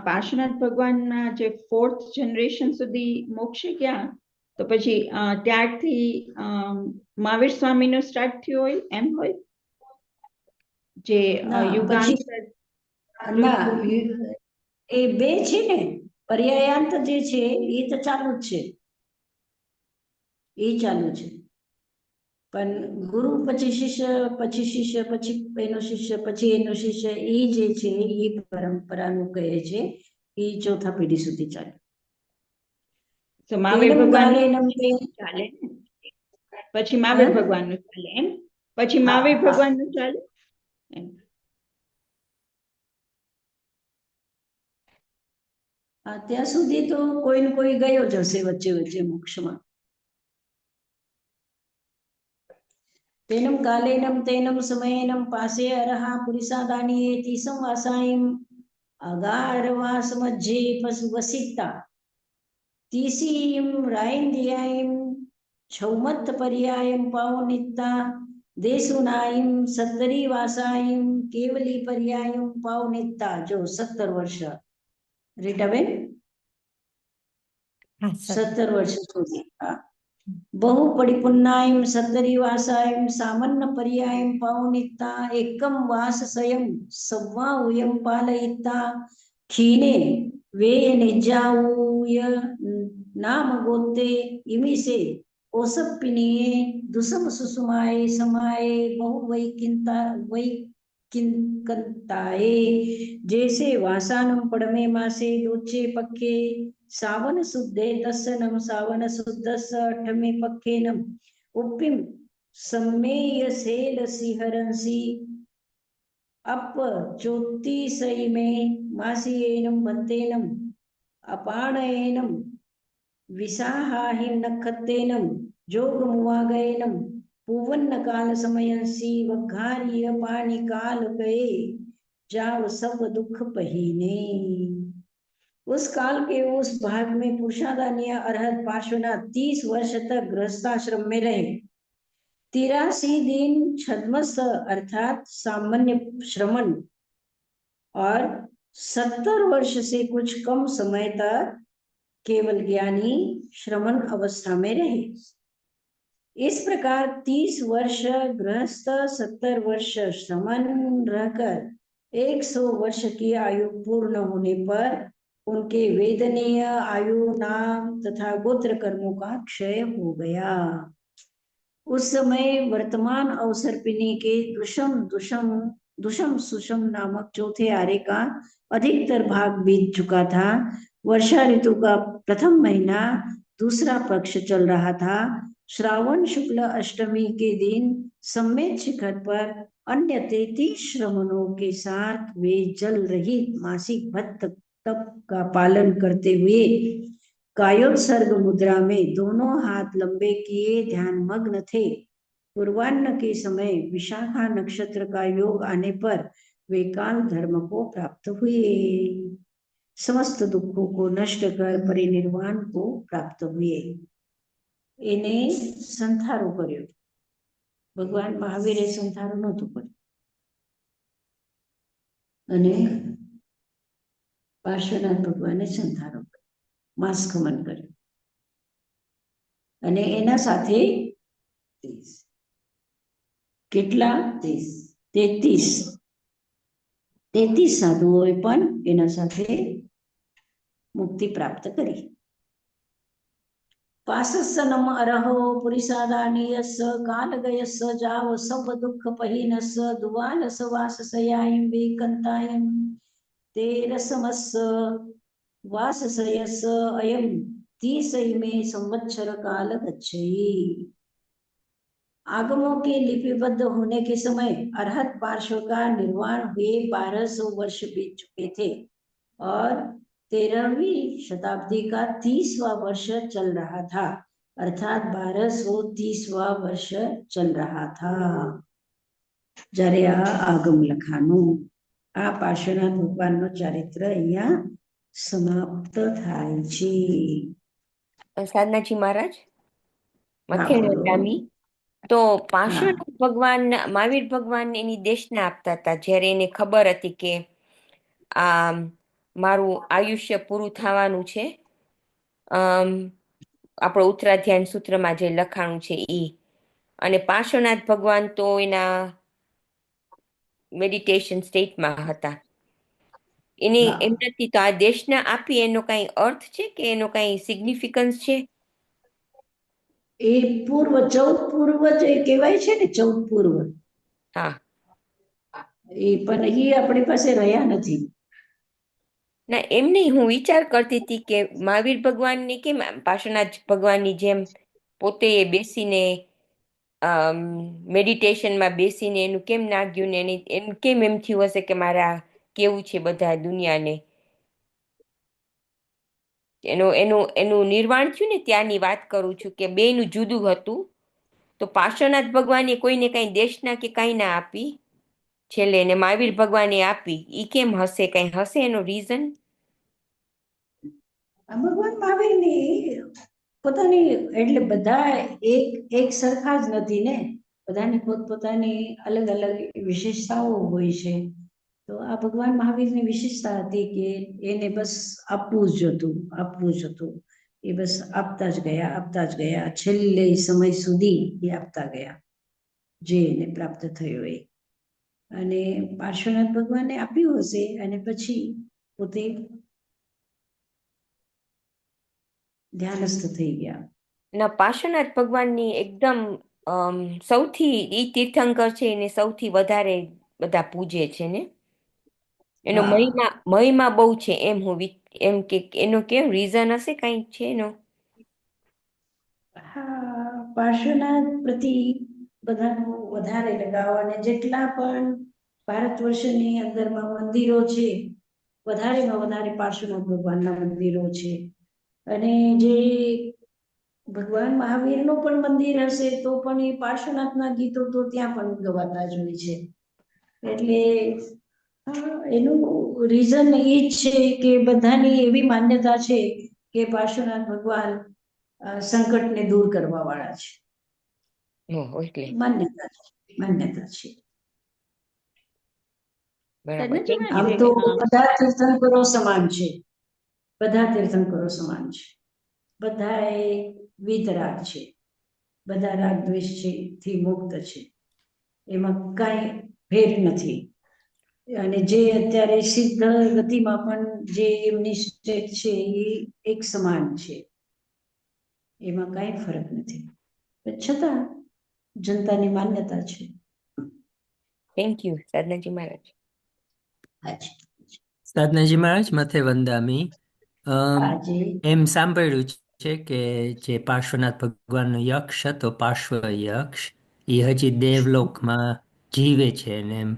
પાર્શ્વનાથ ભગવાનના જે 4th જનરેશન સુધી મોક્ષ ગયા તો પછી ત્યારથી મહાવીર સ્વામીનું સ્ટાર્ટ થયું હોય એમ હોય જે યુગાંત એ બે છે ને પર્યાયાંત જે છે એ તો ચાલુ જ છે, એ ચાલુ છે પણ ગુરુ પછી શિષ્ય પછી એનો શિષ્ય પછી એનો શિષ્ય એ જે છે એ પરંપરાનું કહે છે એ ચોથા પેઢી સુધી ચાલે। તો મહાવીર ભગવાન ચાલે ને પછી મહાવીર ભગવાનનું ચાલે એમ પછી મહાવીર ભગવાનનું ચાલે એમ। ત્યાં સુધી તો કોઈ ને કોઈ ગયો જ હશે વચ્ચે વચ્ચે મોક્ષમાં। तेनम कालेनम तेनम समयनम पासे अरहा पुरिसादानीयेति संवासायम अगारवास मध्ये वसिता तीसीम रायंदियायम छौमत पर्यायम पावनिता देशुनायम 70 वासायम केवली पर्यायम पावनिता। जो 70 वर्ष રીટાબેન 70 વર્ષ સુધી बहु परिपुन्नायम 70 वासायम सामान्य पर्यायम पावनिता एकम वास स्वयं सव्वा उयम पालयिता खीने वे निजाऊय नाम गोते इमिसे ओसप्पिनिये दुसम सुसुमाए समाए बहु वैकिंताए जैसे वासानम पड़मे मासे दोचे पक्के सावन शुद्धे दस्सनम सावन शुद्धस अठमे पक्खेनम उप्पिम सम्मेय सेल सिहरंसी अप चोत्तीसई में मासीएनम भत्तेनम अपाणयनम विसाहाहिम नखत्तेनम जोगमुवागयनम पूवन्न काल समयंसी वघारिय पाणी काल गए जाव सब दुख पहिने। उस काल के उस भाग में पुरुषादानीय अरहत पार्श्वनाथ 30 वर्ष तक गृहस्थाश्रम में रहे। 83 दिन छद्मस्थ अर्थात सामान्य श्रमण और 70 वर्ष से कुछ कम समय तक केवल ज्ञानी श्रमण अवस्था में रहे। इस प्रकार 30 वर्ष गृहस्थ, 70 वर्ष श्रमण रहकर 100 वर्ष की आयु पूर्ण होने पर उनके वेदनीय आयु, नाम तथा गोत्र कर्मों का क्षय हो गया। उस समय वर्तमान अवसर्पिणी के दुषम सुषम नामक चौथे आरे का अधिकतर भाग बीत चुका था। वर्षा ऋतु का प्रथम महीना दूसरा पक्ष चल रहा था। श्रावण शुक्ल अष्टमी के दिन सम्मेद शिखर पर अन्य 33 श्रमणों के साथ वे जल रहित मासिक भक्त तप का पालन करते हुए कायोत्सर्ग मुद्रा में दोनों हाथ लंबे किए ध्यान मग्न थे। पूर्वाह्न के समय विशाखा नक्षत्र का योग आने पर वे काल धर्म को प्राप्त हुए, समस्त दुखों को नष्ट कर परिनिर्वाण को प्राप्त हुए। એને સંથારો કર્યો, ભગવાન મહાવીરે સંથારો નહોતું કર્યું અને પાર્શ્વનાથ ભગવાને સંથારો કર્યો, માસ્કમન કર્યું અને એના સાથે કેટલા 33 સાધુઓએ પણ એના સાથે મુક્તિ પ્રાપ્ત કરી। पासस्य नम अरहो पुरिसादानीयस कालगयस जाव सब दुख पहिनस दुवालस वाससयायं वेकंतायं तेरसमस वाससयस अयं 30 में संवत्सर काल गच्छति। आगमों के लिपिबद्ध होने के समय अरहत पार्श्व का निर्वाण हुए 1200 वर्ष बीत चुके थे और 13वीं शताब्दी का 30वां वर्ष चल रहा था, अर्थात 1230वां वर्ष चल रहा था જ્યારે આ આગમ લખાનું। આ પાર્શ્વનાથ ભગવાનનું ચારિત્ર અહીંયા સમાપ્ત થાય છે। સાધનાજી મહારાજ, હા, મથેણ બોલો। ગામી તો પાર્શ્વનાથ ભગવાન મહાવીર ભગવાન એની દેશના આપતા હતા જ્યારે એને ખબર હતી કે આ મારું આયુષ્ય પૂરું થવાનું છે। આપણો ઉત્તરાધ્યાન સૂત્રમાં જે લખાણું છે એ, અને પાર્શ્વનાથ ભગવાન તો એના મેડિટેશન સ્ટેટમાં હતા। એની એમનાથી તો આ દેશના આપી એનો કઈ અર્થ છે કે એનો કઈ સિગ્નિફિકન્સ છે? એ પૂર્વ 14 પૂર્વ જે કહેવાય છે ને, 14 પૂર્વ, હા, એ પણ એ આપણી પાસે રહ્યા નથી। ના એમ નહીં, હું વિચાર કરતી હતી કે મહાવીર ભગવાનને કેમ પાર્શ્વનાથ ભગવાનની જેમ પોતે બેસીને મેડિટેશનમાં બેસીને એનું કેમ નાગ્યું ને એનું કેમ એમ થયું હશે કે મારે આ કેવું છે બધા દુનિયાને, એનું નિર્વાણ થયું ને ત્યાંની વાત કરું છું કે બેનું જુદું હતું। તો પાર્શ્વનાથ ભગવાને કોઈને કઈ દેશના કે કઈ ના આપી છેલ્લે, ને મહાવીર ભગવાને આપી, ઈ કેમ હશે? કઈ હશે એનો રીઝન? ભગવાન મહાવીરની પોતાની, એટલે બધા એક સરખા જ નથી ને, બધાની પોતપોતાની અલગ અલગ વિશેષતાઓ હોય છે। તો આ ભગવાન મહાવીરની વિશેષતા હતી કે એને બસ આપવું જ હતું। એ બસ આપતા જ ગયા છેલ્લે સમય સુધી એ આપતા ગયા જે એને પ્રાપ્ત થયો એ। અને પાર્શ્વનાથ ભગવાને આપ્યું હશે અને પછી પોતે ધ્યાનસ્થ થઈ ગયા। ના, પાર્શ્વનાથ ભગવાનની એકદમ સૌથી ઈ તીર્થંકર છે એને સૌથી વધારે બધા પૂજે છે ને, એનો મહિમા બહુ છે એમ એમ કે એનો કેમ રીઝન હશે, કઈ છે એનો? હા, પાર્શ્વનાથ પ્રતિ બધાનો વધારે લગાવ, અને જેટલા પણ ભારત વર્ષની અંદરમાં મંદિરો છે વધારેમાં વધારે પાર્શ્વનાથ ભગવાનના મંદિરો છે। અને જે ભગવાન મહાવીરનું પણ મંદિર હશે તો પણ એ પાર્શ્વનાથના ગીતો તો ત્યાં પણ ગવાતા જ હોય છે। એટલે એનું રીઝન એ જ છે કે બધાની એવી માન્યતા છે કે પાર્શ્વનાથ ભગવાન સંકટને દૂર કરવા વાળા છે. એટલે માન્યતા છે. બરાબર. સાધનાજી Thank આમ you. તો બધા તીર્થંકરો સમાન છે. બધા તીર્થંકરો સમાન છે. બધા એ વીતરાગ છે. બધા રાગ દ્વેષ થી મુક્ત છે. એમાં કાંઈ ભેદ નથી. અને જે અત્યારે સિદ્ધ ગતિમાં પણ જે એમની સ્ટેટ છે એ એક સમાન છે. એમાં કાંઈ ફરક નથી. છતાં જનતાની માન્યતા છે. થેન્ક યુ સાધનાજી મહારાજ. હાજી સાધનાજી મહારાજ મથે વંદામી. હાજી એમ સાંભળ્યું છે કે જે પાર્શ્વનાથ ભગવાનનો યક્ષ હતો, પાર્શ્વ યક્ષ, એ હજી દેવલોકમાં જીવે છે ને એમ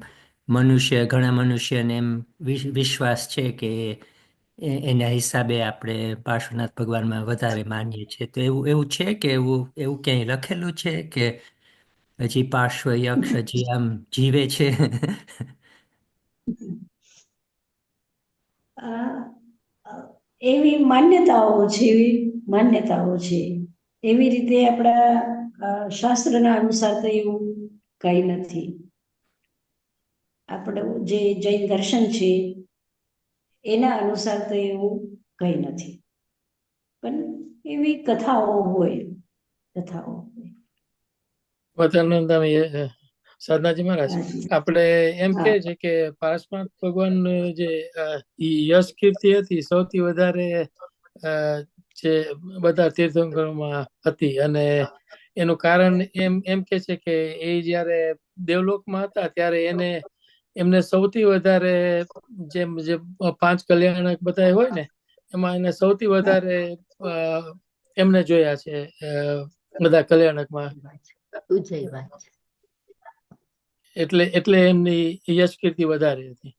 ઘણા મનુષ્યને એમ વિશ્વાસ છે કે એના હિસાબે આપણે પાર્શ્વનાથ ભગવાનમાં વધારે માનીએ છીએ. તો એવું છે કે એવું ક્યાંય લખેલું છે કે હજી પાર્શ્વ યક્ષ હજી આમ જીવે છે? એવી માન્યતાઓ છે. એવી રીતે આપણા શાસ્ત્રના અનુસાર તો એવું કઈ નથી. આપણું જે જૈન દર્શન છે એના અનુસાર તો એવું કઈ નથી. પણ એવી કથાઓ હોય. સાધનાજી મહારાજ હાજી. આપણે એમ હા. કે છે કે પાર્શ્વનાથ ભગવાન જે યશ કીર્તિ હતી સૌથી વધારે જે બધા તીર્થંકરોમાં હતી. અને એનું કારણ એમ કે છે કે એ જયારે દેવલોકમાં હતા ત્યારે એમને સૌથી વધારે જે 5 કલ્યાણક બધા હોય ને એમાં એને સૌથી વધારે એમને જોયા છે બધા કલ્યાણકમાં. ઉજય વાત છે. એટલે એમની યશ કીર્તિ વધારે હતી.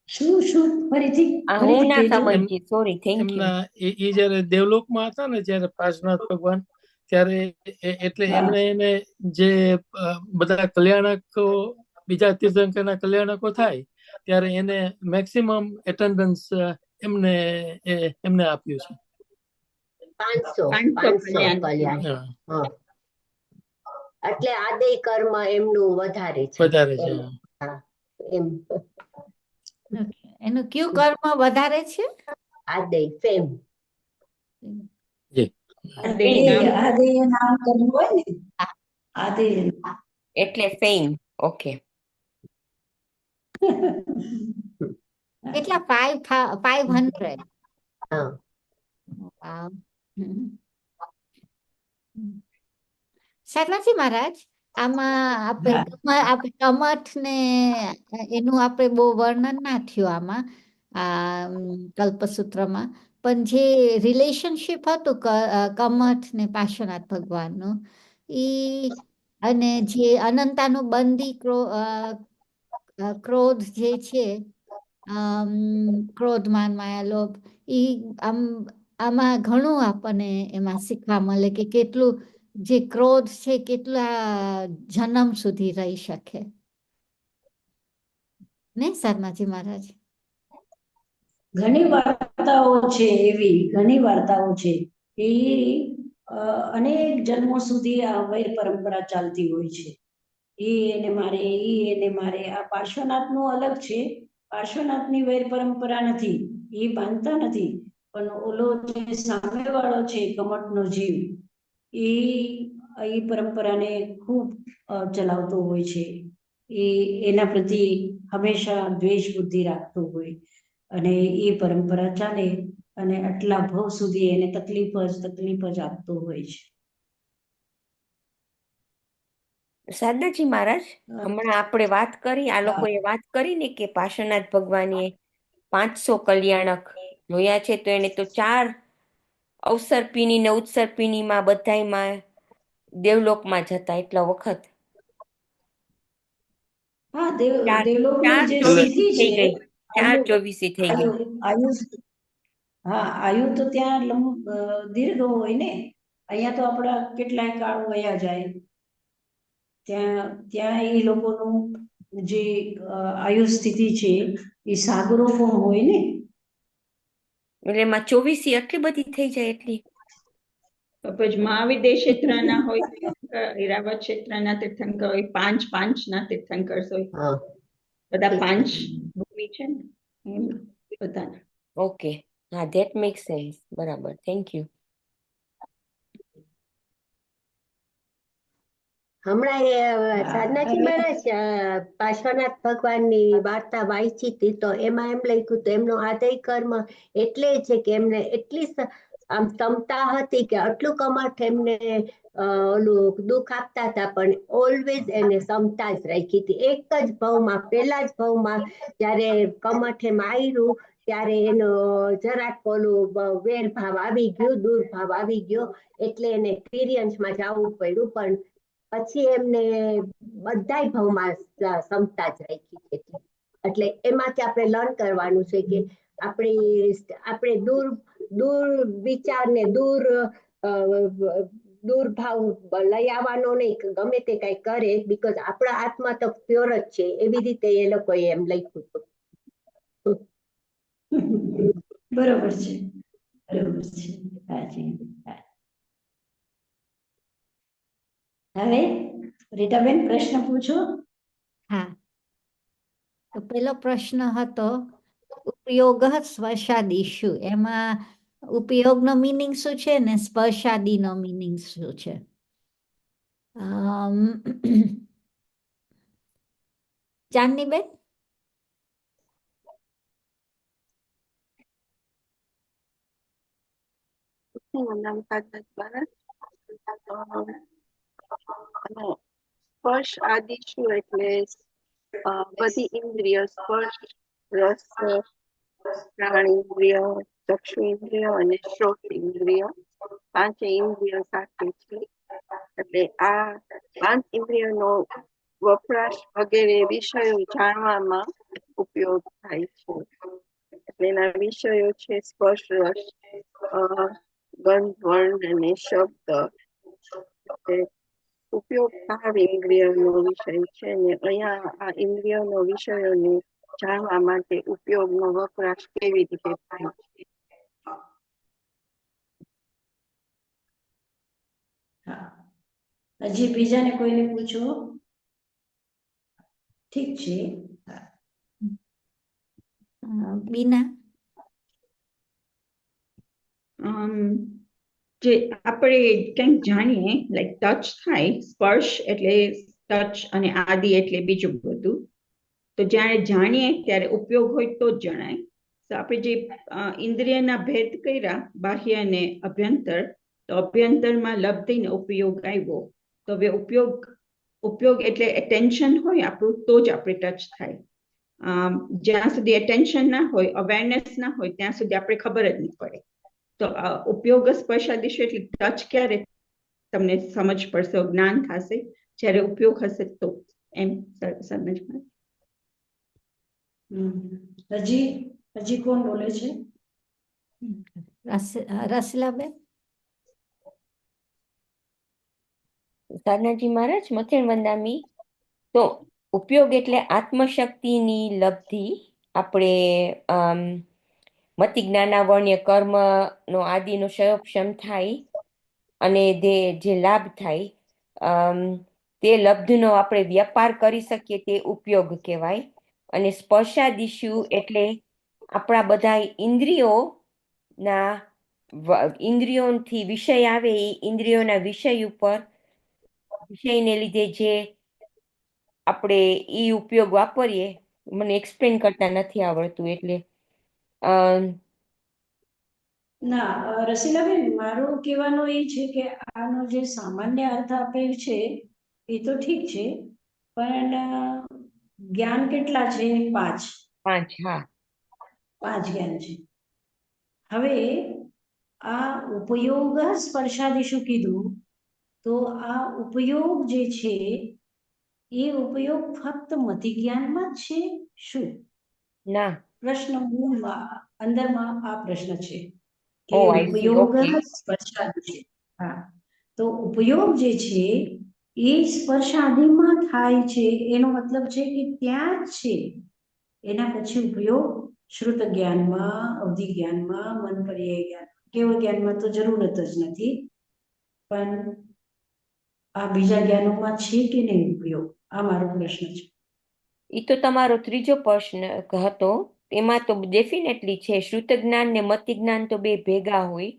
શું ફરીથી હું ના કહેજો. સમજી. સોરી. Thank you. એમના એ જયારે દેવલોકમાં હતા ને જયારે પાર્શ્વનાથ ભગવાન ત્યારે એટલે હા. એમને એને જે બધા કલ્યાણકો બીજા તીર્થંકરના કલ્યાણકો થાય ત્યારે એને મેક્સિમમ એટેન્ડન્સ એમને આપ્યું છે. 500 કલ્યાણ. કલ્યાણ. હા, હા. એટલે આદય કર્મ એમનું વધારે છે. વધારે છે. એમ. હા, એમ. એનું કયું કર્મ વધારે છે? આદય ફેમ. જી. આદેય નામ કર્મ હોય ને. આદેય. એટલે ફેમ. ઓકે. કેટલા? 500. હા. વાવ. સાધનાજી મહારાજ, આમાં આપણે કમઠ ને એનું આપણે બહુ વર્ણન ના થયું આમાં કલ્પસૂત્રમાં. પણ જે રિલેશનશિપ હતું કમઠ ને પાર્શ્વનાથ ભગવાનનું, અને જે અનંતાનું બંદી ક્રોધ જે છે, ક્રોધ માન માયા લોભ, આમાં ઘણું આપણને એમાં શીખવા મળે કે કેટલું જે ક્રોધ છે કેટલા જન્મ સુધી રહી શકે ને સાધનાજી મહારાજ? ઘણી વાર્તાઓ છે એ અનેક જન્મો સુધી આ વૈર પરંપરા ચાલતી હોય છે. એને મારે આ પાર્શ્વનાથ નું અલગ છે. પાર્શ્વનાથની વૈર પરંપરા નથી, એ માનતા નથી. પણ ઓલો જે સામે વાળો છે કમઠનો જીવ, એ પરંપરાને ખૂબ ચલાવતો હોય છે. એના પ્રતિ હંમેશા દ્વેષ બુદ્ધિ રાખતો હોય અને એ પરંપરા ચાલે અને આટલા ભવ સુધી એને તકલીફ જ આપતો હોય છે. સાધનાજી મહારાજ, હમણાં આપણે વાત કરી, આ લોકોએ વાત કરી ને કે પાર્શ્વનાથ ભગવાને 500 કલ્યાણક જોયા છે, તો એને તો 4 અવસર્પિણી ને ઉત્સર્પિણીમાં બધાયમાં દેવલોકમાં જતા એટલા વખત. હા, ચાર દેવલોકની જે 24 સ્થિતિ થઈ છે, ગઈ. 424 થઈ ગઈ. આયુ તો ત્યાં દીર્ઘ હોય ને. અહીંયા તો આપણા કેટલાય કાળ વયા જાય. ત્યાં એ લોકોનું જે આયુ સ્થિતિ છે એ સાગરો પણ હોય ને, એટલે એમાં 24 આટલી બધી થઈ જાય એટલી? તો પછી મહાવિદ્ય ક્ષેત્રના હોય, ઈરાવત ક્ષેત્રના તીર્થંકર હોય, પાંચના તીર્થંકર હોય, હા બધા ઠીક છે. 5 ભૂમિ છે ને એમ બધાના. ઓકે, હા, ધેટ મેક સેન્સ. બરાબર, થેન્ક યુ. હમણાં એ હા, સાધનાજી હવે મહારાજ પાર્શ્વનાથ ભગવાનની વાર્તા વાંચી હતી, તો એમાં એમ લખ્યું તો એમનો આદય કર્મ એટલે છે કે એમને એટલી આમ ક્ષમતા હતી કે આટલું કમઠ એમને ઓલું દુઃખ આપતા હતા, પણ ઓલવેઝ એને ક્ષમતા જ રાખી હતી. એક જ ભાવમાં, પહેલા જ ભાવમાં જયારે કમઠે માર્યું ત્યારે એનો જરાક ઓલું વેરભાવ આવી ગયો, દુર્ભાવ આવી ગયો, એટલે એને એક્સપિરિયન્સમાં જવું પડ્યું, પણ પછી એમને બધાય ભાવમાં ક્ષમતા જ રાખી છે. એટલે એમાંથી આપણે લર્ન કરવાનું છે કે આપણે દૂર વિચાર ને દૂરભાવ લઈ આવવાનો નહીં, ગમે તે કઈ કરે, બીકોઝ આપણા આત્મા તો પ્યોર જ છે, એવી રીતે એ લોકોએ એમ લખ્યું હતું. બરોબર છે, બરોબર છે. હાજી. હવે રીટાબેન પ્રશ્ન પૂછો. હા, તો પેલો પ્રશ્ન હતો ઉપયોગ સ્પર્શાદિષુ, એમાં ઉપયોગનો મિનિંગ શું છે ને સ્પર્શાદિનો મિનિંગ શું છે? ચાંદનીબેન? મારું નામ સાધના બારડ. અને સ્પર્શ આદિશુ એટલે બધી ઇન્દ્રિય, સ્પર્શ, રસ, પ્રાણ ઇન્દ્રિય, ચક્ષુ ઇન્દ્રિય અને શ્રોત ઇન્દ્રિય, 5 ઇન્દ્રિય સાથે છે. એટલે આ 5 ઇન્દ્રિયનો વપરાશ વગેરે વિષયો જાણવામાં ઉપયોગ થાય છે. એટલે એના વિષયો છે સ્પર્શ, રસ, ગંધ, વર્ણ અને શબ્દ. ઉપયોગ 5 ઇન્દ્રિયનો વિષય છે ને અહીંયા આ ઇન્દ્રિયનો વિષયોને જાણવા માટે ઉપયોગનો વપરાશ કેવી રીતે થાય છે. હા, હજી બીજાને કોઈને પૂછો. ઠીક છે. બીના? જે આપણે કંઈક જાણીએ, લાઈક ટચ થાય, સ્પર્શ એટલે ટચ અને આદિ એટલે બીજું બધું, તો જ્યારે જાણીએ ત્યારે ઉપયોગ હોય તો જ જણાય. તો આપણે જે ઇન્દ્રિયના ભેદ કર્યા, બાહ્ય અને અભ્યંતર, તો અભ્યંતરમાં લબ્ધિને ઉપયોગ આવ્યો, તો હવે ઉપયોગ એટલે એટેન્શન હોય આપણું તો જ આપણે ટચ થાય. જ્યાં સુધી એટેન્શન ના હોય, અવેરનેસ ના હોય, ત્યાં સુધી આપણે ખબર જ નહીં પડે. તો ઉપયોગ સ્પર્શાદિશુ એટલે ટચ ક્યારે તમને સમજ પડશે, જ્ઞાન થશે, જ્યારે ઉપયોગ હશે તો. એમ સમજમાં. હજી કોણ બોલે છે? રસીલાબેન? સાધનાજી મહારાજ, મથેણ વંદામી. તો ઉપયોગ એટલે આત્મશક્તિની લબ્ધિ, આપણે મતિ જ્ઞાનાવર્ણ્ય કર્મનો આદિનો ક્ષયોક્ષમ થાય અને જે લાભ થાય, તે લબ્ધનો આપણે વ્યાપાર કરી શકીએ, તે ઉપયોગ કહેવાય. અને સ્પર્શાદિશુ એટલે આપણા બધા ઇન્દ્રિયોથી વિષય આવે, એ ઇન્દ્રિયોના વિષય ઉપર, વિષયને લીધે જે આપણે એ ઉપયોગ વાપરીએ, મને એક્સપ્લેન કરતા નથી આવડતું, એટલે ના, રસીલાબેન, મારો કહેવાનો એ છે કે આનો જે સામાન્ય અર્થ આપેલ છે એ તો ઠીક છે, પણ જ્ઞાન કેટલા છે? 5. 5, હા. 5 જ્ઞાન છે. હવે આ ઉપયોગ સ્પર્શાદિશુ કીધું, તો આ ઉપયોગ જે છે એ ઉપયોગ ફક્ત મતિ જ્ઞાનમાં જ છે શું? ના. પ્રશ્ન અંદરમાં આ પ્રશ્ન છે કે ઓ આઈ સી, ઉપયોગ ઓકે. સ્પર્શાદિશુ. હા, તો ઉપયોગ જે છે એ સ્પર્શાદિમાં થાય છે એનો મતલબ છે કે ત્યાં જ છે. એના પછી ઉપયોગ શ્રુત જ્ઞાનમાં, અવધિ જ્ઞાનમાં, મન પર્યાય જ્ઞાન, કેવળ જ્ઞાનમાં તો જરૂરત જ નથી, પણ આ બીજા જ્ઞાનોમાં છે કે નહીં ઉપયોગ, આ મારો પ્રશ્ન છે. એ તો તમારો ત્રીજો પ્રશ્ન હતો. એમાં તો ડેફિનેટલી છે. શ્રુત જ્ઞાન ને મતિ જ્ઞાન તો બે ભેગા હોય.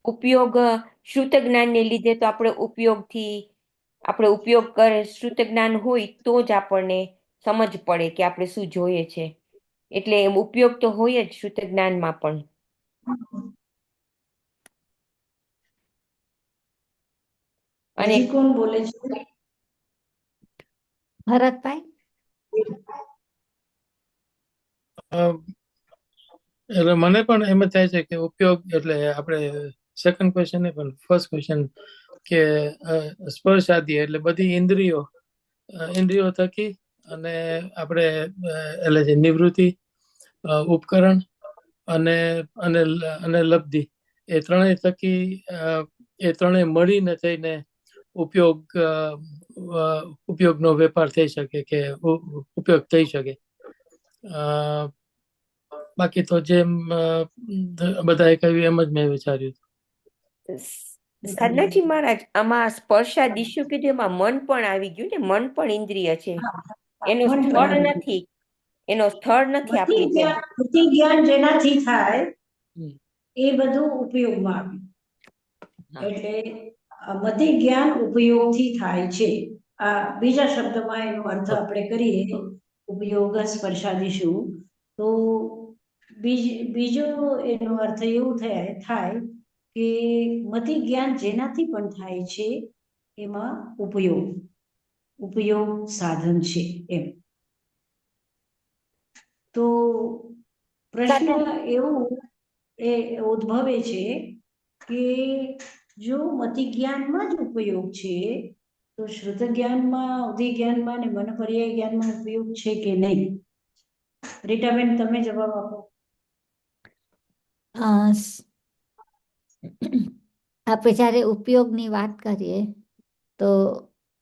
ઉપયોગ શ્રુત જ્ઞાનને લીધે તો આપણે ઉપયોગ કરે, શ્રુત જ્ઞાન હોય તો જ આપણને સમજ પડે કે આપણે શું જોઈએ છે. એટલે ઉપયોગ તો હોય જ શ્રુત જ્ઞાનમાં પણ. અને હજી કોણ બોલે છે? ભરતભાઈ, એટલે મને પણ એમ જ થાય છે કે ઉપયોગ એટલે આપણે સેકન્ડ ક્વેશ્ચન ને પણ ફર્સ્ટ ક્વેશ્ચન કે સ્પર્શ આદિ એટલે બધી ઇન્દ્રિયો થકી અને આપણે એટલે જે નિવૃત્તિ, ઉપકરણ અને અને અને લબ્ધિ એ ત્રણેય થકી એ ત્રણેય મળીને થઈને ઉપયોગનો વેપાર થઈ શકે કે ઉપયોગ થઈ શકે. બાકી તો જેમ બધાએ કહ્યું એમ જ મેં વિચાર્યું. સાધનાજી મહારાજ, આમાં સ્પર્શાદિશું કીધું, એમાં મન પણ આવી ગયું ને. મન પણ ઇન્દ્રિય છે. એનું મન સ્થળ પણ નથી, એનો સ્થળ નથી આપણી જેમ. બુદ્ધિ જ્ઞાન જેનાથી થાય હમ. એ બધું ઉપયોગમાં આવ્યું. હા. એટલે મતિ જ્ઞાન ઉપયોગથી થાય છે. આ બીજા શબ્દમાં એનો અર્થ આપણે કરીએ ઉપયોગ સ્પર્શાદિશુ, તો બીજો એનો અર્થ એવું થાય કે મતિ જ્ઞાન જેનાથી પણ થાય છે એમાં ઉપયોગ સાધન છે એમ. તો પ્રશ્ન એવું એ ઉદ્ભવે છે કે જો મતિ જ્ઞાનમાં જ ઉપયોગ છે તો શ્રુત જ્ઞાનમાં, અવધિ જ્ઞાનમાં અને મન પર્યાય જ્ઞાનમાં ઉપયોગ છે કે નહીં? રીટાબેન, તમે જવાબ આપો. આપણે જ્યારે ઉપયોગની વાત કરીએ તો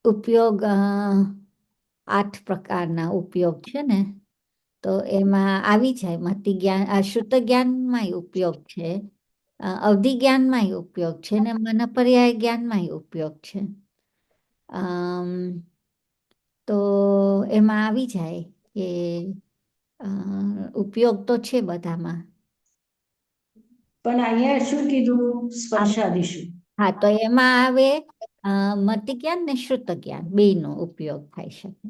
ઉપયોગ 8 પ્રકારના ઉપયોગ છે ને, તો એમાં આવી જાય મતિ જ્ઞાન, શુદ્ધ જ્ઞાનમાંય ઉપયોગ છે, અવધિ જ્ઞાનમાંય ઉપયોગ છે ને મન પર્યાય જ્ઞાનમાંય ઉપયોગ છે. તો એમાં આવી જાય કે ઉપયોગ તો છે બધામાં. પણ અહીંયા શું કીધું? સ્પર્શાદિશુ. હા, તો એમાં આવે મતિ જ્ઞાન ને શ્રુત જ્ઞાન બેયનો ઉપયોગ થઈ શકે.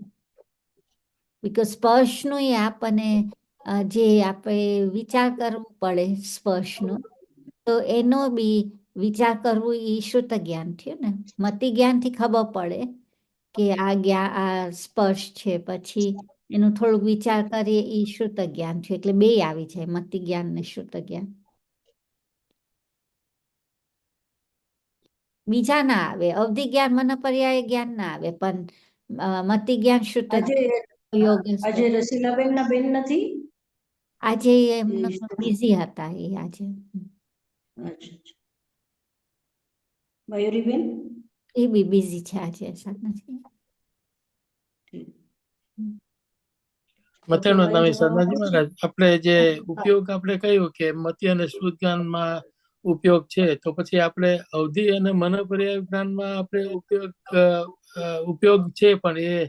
બીકોઝ સ્પર્શનું એ આપણને જે આપણે વિચાર કરવું પડે સ્પર્શનો, તો એનો બી વિચાર કરવું એ શ્રુત જ્ઞાન થયું ને. મતિ જ્ઞાનથી ખબર પડે કે આ સ્પર્શ છે, પછી એનું થોડુંક વિચાર કરીએ એ શ્રુત જ્ઞાન છે. એટલે બે આવી જાય, મતિ જ્ઞાન ને શ્રુત જ્ઞાન. બીજા ના આવે, અવધિ જ્ઞાન મન પર્યાય જ્ઞાન ના આવે, પણ મતિ જ્ઞાન શ્રુત યોગ. આજે રસીલાબેન ના બેન નથી? આજે એમને બિઝી હતા એ આજે. અચ્છા. મયુરીબેન? એ બી બિઝી છે આજે, સાધનાજી. મતેનો તમે સાધનાજી મહારાજ, આપણે જે ઉપયોગ આપણે કહ્યું કે મતિ અને શ્રુત જ્ઞાનમાં ઉપયોગ છે, તો પછી આપણે અવધિ અને મન પર્યાય જ્ઞાનમાં આપણે ઉપયોગ છે પણ એ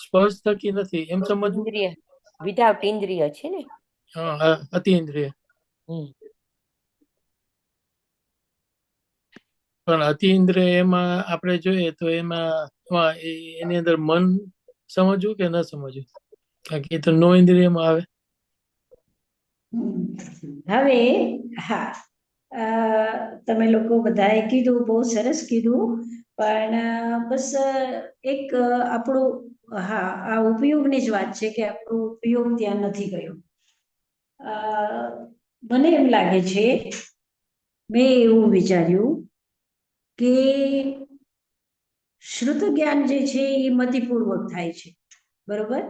સ્પર્શ થકી નથી એમ સમજવું? ઇન્દ્રિય, વિધાઉટ ઇન્દ્રિય છે ને. હા, અતિ ઇન્દ્રિય. પણ અતિ ઇન્દ્રિય એમાં આપણે જોઈએ તો એમાં એની અંદર મન સમજવું કે ન સમજવું? કારણ કે એ તો નો ઇન્દ્રિયમાં આવે. હવે હા, તમે લોકો બધાએ કીધું, બહુ સરસ કીધું, પણ બસ એક આપણું, હા, આ ઉપયોગની જ વાત છે કે આપણો ઉપયોગ ત્યાં નથી ગયો. મને એમ લાગે છે, મેં એવું વિચાર્યું કે શ્રુત જ્ઞાન જે છે એ મતિપૂર્વક થાય છે, બરોબર?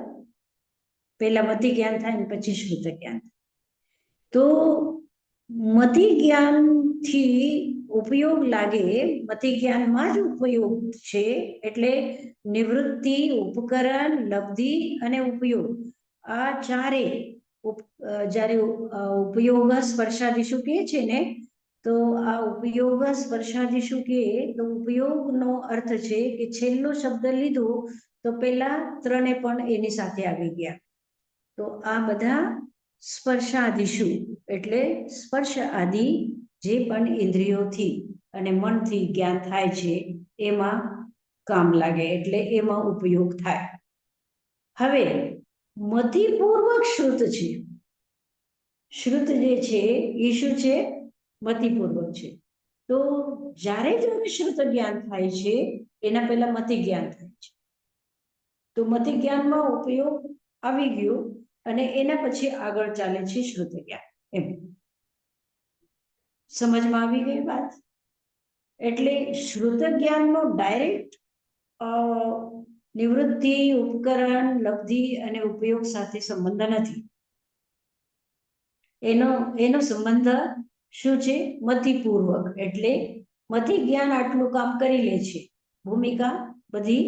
પહેલા મતિ જ્ઞાન થાય ને પછી શ્રુત જ્ઞાન. તો મતિ જ્ઞાન થી ઉપયોગ લાગે, મતિ જ્ઞાનમાં જ ઉપયોગ છે. એટલે નિવૃત્તિ, ઉપકરણ, લબ્ધિ અને ઉપયોગ આ ચારે જ્યારે ઉપયોગ સ્પર્શાદિશુ કહે છે ને, તો આ ઉપયોગ સ્પર્શાદિશુ કહે તો ઉપયોગનો અર્થ છે કે છેલ્લો શબ્દ લીધો તો પેલા ત્રણે પણ એની સાથે આવી ગયા. તો આ બધા સ્પર્શાદિશુ એટલે સ્પર્શ આદિ જે પણ ઇન્દ્રિયોથી અને મનથી જ્ઞાન થાય છે એમાં કામ લાગે, એટલે એમાં ઉપયોગ થાય. હવે મતિપૂર્વક શ્રુત છે. શ્રુત જે છે એ શું છે? મતિપૂર્વક છે. તો જ્યારે જ્યારે શ્રુત જ્ઞાન થાય છે એના પહેલા મતિ જ્ઞાન થાય છે. તો મતિ જ્ઞાનમાં ઉપયોગ આવી ગયો અને એના પછી આગળ ચાલે છે શ્રુત જ્ઞાન. એમ સમજમાં આવી ગઈ વાત? એટલે શ્રુત જ્ઞાનનો ડાયરેક્ટ નિવૃત્તિ, ઉપકરણ, લબ્ધિ અને ઉપયોગ સાથે સંબંધ નથી. એનો સંબંધ શું છે? મતિપૂર્વક. એટલે મતિ જ્ઞાન આટલું કામ કરી લે છે, ભૂમિકા બધી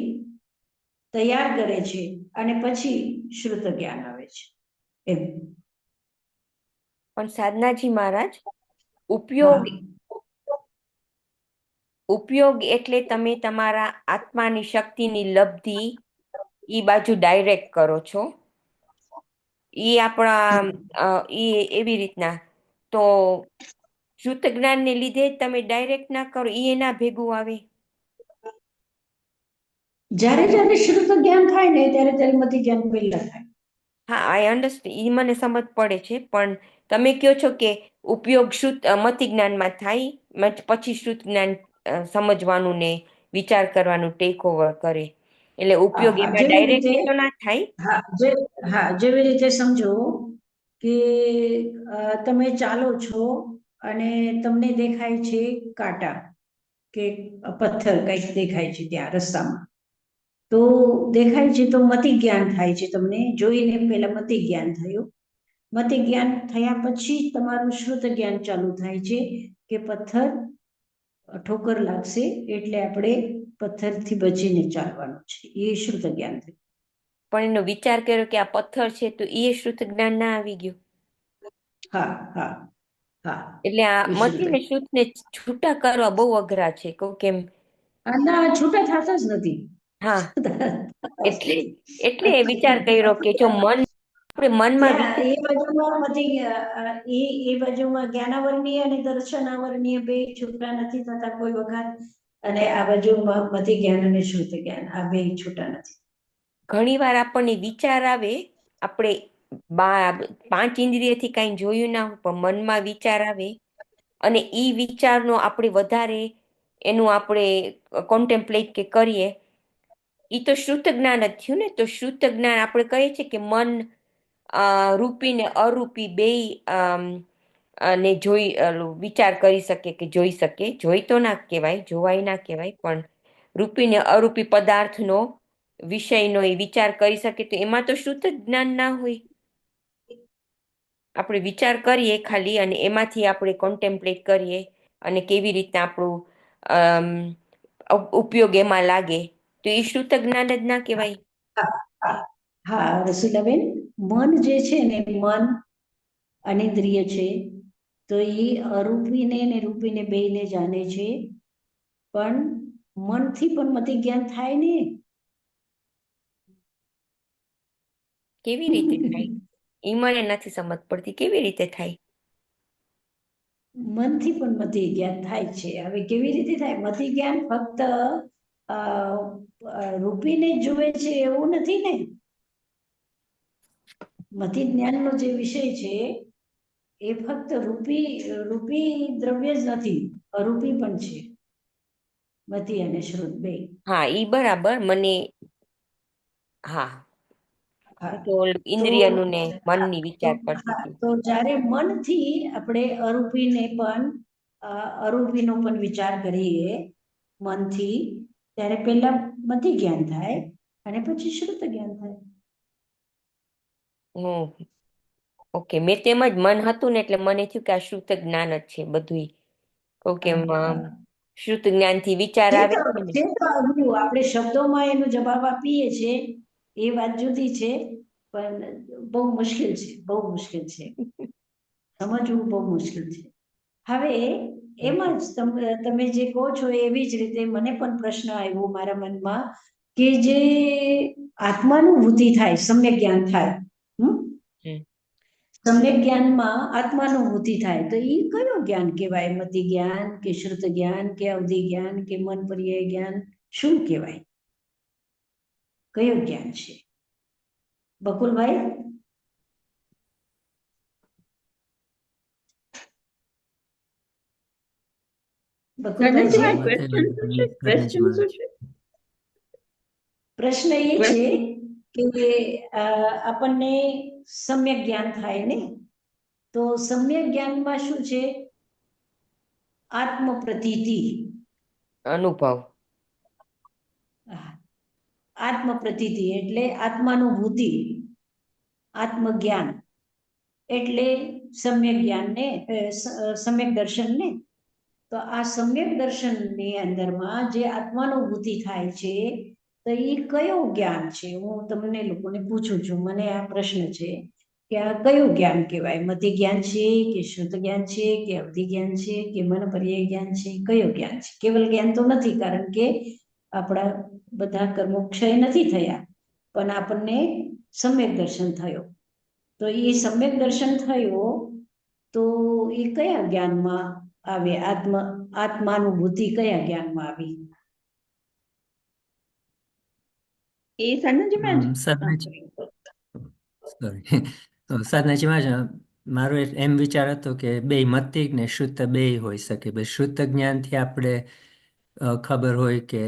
તૈયાર કરે છે અને પછી શ્રુત જ્ઞાન આવે છે. એમ. પણ સાધનાજી મહારાજ, ઉપયોગ ઉપયોગ એટલે તમે તમારા આત્માની શક્તિની લબ્ધિ ઈ બાજુ ડાયરેક્ટ કરો છો. ઈ આપણા એવી રીતના તો શ્રુત જ્ઞાનને લીધે તમે ડાયરેક્ટ ના કરો, ઈ એના ભેગું આવે. જ્યારે જ્યારે શ્રુત જ્ઞાન થાય ને ત્યારે ત્યારે મતિ જ્ઞાન પહેલા થાય. હા, આઈ અન્ડરસ્ટેન્ડ, ઈ મને સમજ પડે છે. પણ તમે કહો છો કે ઉપયોગ શ્રુત મતિ જ્ઞાનમાં થાય, પછી શ્રુત જ્ઞાન સમજવાનું ને વિચાર કરવાનું ટેક ઓવર કરે, એટલે ઉપયોગ એમાં ડાયરેક્ટ તો ના થાય. હા, જેવી રીતે સમજો કે તમે ચાલો છો અને તમને દેખાય છે કાંટા કે પથ્થર કંઈક દેખાય છે ત્યાં રસ્તામાં. તો દેખાય છે તો મતિ જ્ઞાન થાય છે. તમને જોઈને પહેલા મતિ જ્ઞાન થયું. મતિ જ્ઞાન થયા પછી તમારું શ્રુત જ્ઞાન ચાલુ થાય છે કે પથ્થર ઠોકર લાગશે એટલે આપણે પથ્થરથી બચીને ચાલવાનું છે. એ શ્રુત જ્ઞાન થયું. પણ એનો વિચાર કર્યો કે આ પથ્થર છે તો એ શ્રુત જ્ઞાન ના આવી ગયું. હા હા હા. એટલે આ મતિ ને શ્રુત ને છૂટા કરવા બહુ અઘરા છે. કહું કેમ? ના, છૂટા થતા જ નથી. હા, એટલે વિચાર કર્યો કે જો મન આપણે મનમાં એ બાજુમાં મતિ એ બાજુમાં જ્ઞાનાવરણીય અને દર્શનાવરણીય બે છૂટા નથી થતા કોઈ વખત, અને આ બાજુમાં મતિ જ્ઞાન અને શ્રુત જ્ઞાન આ બે છૂટા નથી. ઘણી વાર આપણને વિચાર આવે, આપણે 5 ઇન્દ્રિયથી કાંઈ જોયું ના હોય પણ મનમાં વિચાર આવે અને ઈ વિચારનો આપણે વધારે એનું આપણે કોન્ટેમ્પલેટ કે કરીએ, ઈ તો શ્રુત જ્ઞાન જ થયું ને. તો શ્રુત જ્ઞાન આપણે કહીએ છીએ કે મન રૂપી ને અરૂપી બેય ને વિચાર કરી શકે કે જોઈ શકે. જોઈ તો ના કહેવાય, જોવાય ના કહેવાય, પણ રૂપી ને અરૂપી પદાર્થનો વિષયનો એ વિચાર કરી શકે. તો એમાં તો શ્રુત જ્ઞાન ના હોય. આપણે વિચાર કરીએ ખાલી અને એમાંથી આપણે કોન્ટેમ્પલેટ કરીએ અને કેવી રીતના આપણું ઉપયોગ એમાં લાગે, તો એ શ્રુત જ્ઞાન જ ના કહેવાય. હા રસીલાબેન, મન જે છે ને, મન અનિન્દ્રિય છે, તો એ અરૂપીને ને રૂપીને બેયને જાણે છે. પણ મનથી પણ મતિ જ્ઞાન થાય ને. કેવી રીતે થાય એ મને નથી સમજ પડતી. કેવી રીતે થાય? મનથી પણ મતિ જ્ઞાન થાય છે. હવે કેવી રીતે થાય? મતિ જ્ઞાન ફક્ત રૂપીને જુએ છે એવું નથી ને. મતિ જ્ઞાનનો જે વિષય છે એ ફક્ત રૂપી દ્રવ્ય જ નથી, અરૂપી પણ છે. મતિ અને શ્રુત બે. હા, ઈ બરાબર. મને હા, તો ઇન્દ્રિયનું ને મનની વિચાર કરતી હતી. તો જ્યારે મનથી આપણે અરૂપીને પણ અરૂપીનો પણ વિચાર કરીએ મનથી, ત્યારે પહેલા મતિ જ્ઞાન થાય અને પછી શ્રુત જ્ઞાન થાય. ઓકે, મેં તેમ જ મન હતું ને એટલે મને થયું કે આ શ્રુત જ્ઞાન જ છે બધું. કહું કે હા. શ્રુત જ્ઞાનથી વિચાર છે આવે તો છે ને. છે તો અઘરું. આપણે શબ્દોમાં એનો જવાબ આપીએ છીએ એ વાત જુદી છે, પણ બહુ મુશ્કેલ છે, બહુ મુશ્કેલ છે, સમજવું બહુ મુશ્કેલ છે. હવે એમાં જ તમે જે કહો છો એવી જ રીતે મને પણ પ્રશ્ન આવ્યો મારા મનમાં કે જે આત્માનુભૂતિ થાય, સમ્યક જ્ઞાન થાય, હમ. સમ્યક જ્ઞાનમાં આત્માનુભૂતિ થાય તો એ કયું જ્ઞાન કહેવાય? મતિ જ્ઞાન કે શ્રુત જ્ઞાન કે અવધિ જ્ઞાન કે મન પર્યાય જ્ઞાન, શું કહેવાય? કયું જ્ઞાન છે બકુલભાઈ? બકુલભાઈ છે? ધનંજયભાઈ, ક્વેશ્ચન શું છે? પ્રશ્ન એ છે કે આપણને સમ્યક જ્ઞાન થાય ને, તો સમ્યક જ્ઞાનમાં શું છે? આત્મપ્રતીતિ, અનુભવ. આત્મપ્રતીતિ એટલે આત્માનુભૂતિ, આત્મજ્ઞાન એટલે સમ્યક જ્ઞાન ને, સમ્યક દર્શન ને. તો આ સમ્યક દર્શનની અંદરમાં જે આત્માનુભૂતિ થાય છે તો એ કયું જ્ઞાન છે? હું તમને લોકોને પૂછું છું, મને આ પ્રશ્ન છે કે આ કયું જ્ઞાન કહેવાય? મતિ જ્ઞાન છે કે શ્રુત જ્ઞાન છે કે અવધિ જ્ઞાન છે કે મન પર્યાય જ્ઞાન છે? કયું જ્ઞાન છે? કેવલ જ્ઞાન તો નથી, કારણ કે આપણા બધા કર્મો ક્ષય નથી થયા, પણ આપણને સમ્યક દર્શન થયો. તો એ સમ્યક દર્શન થયો તો એ કયા જ્ઞાનમાં આવે? આત્માનુભૂતિ કયા જ્ઞાનમાં આવી? એ સાધનાજીમાં જ સાધનાજીમાં જ મારો એમ વિચાર હતો કે બે મતિક ને શુદ્ધ બે હોઈ શકે. શુદ્ધ જ્ઞાનથી આપણે ખબર હોય કે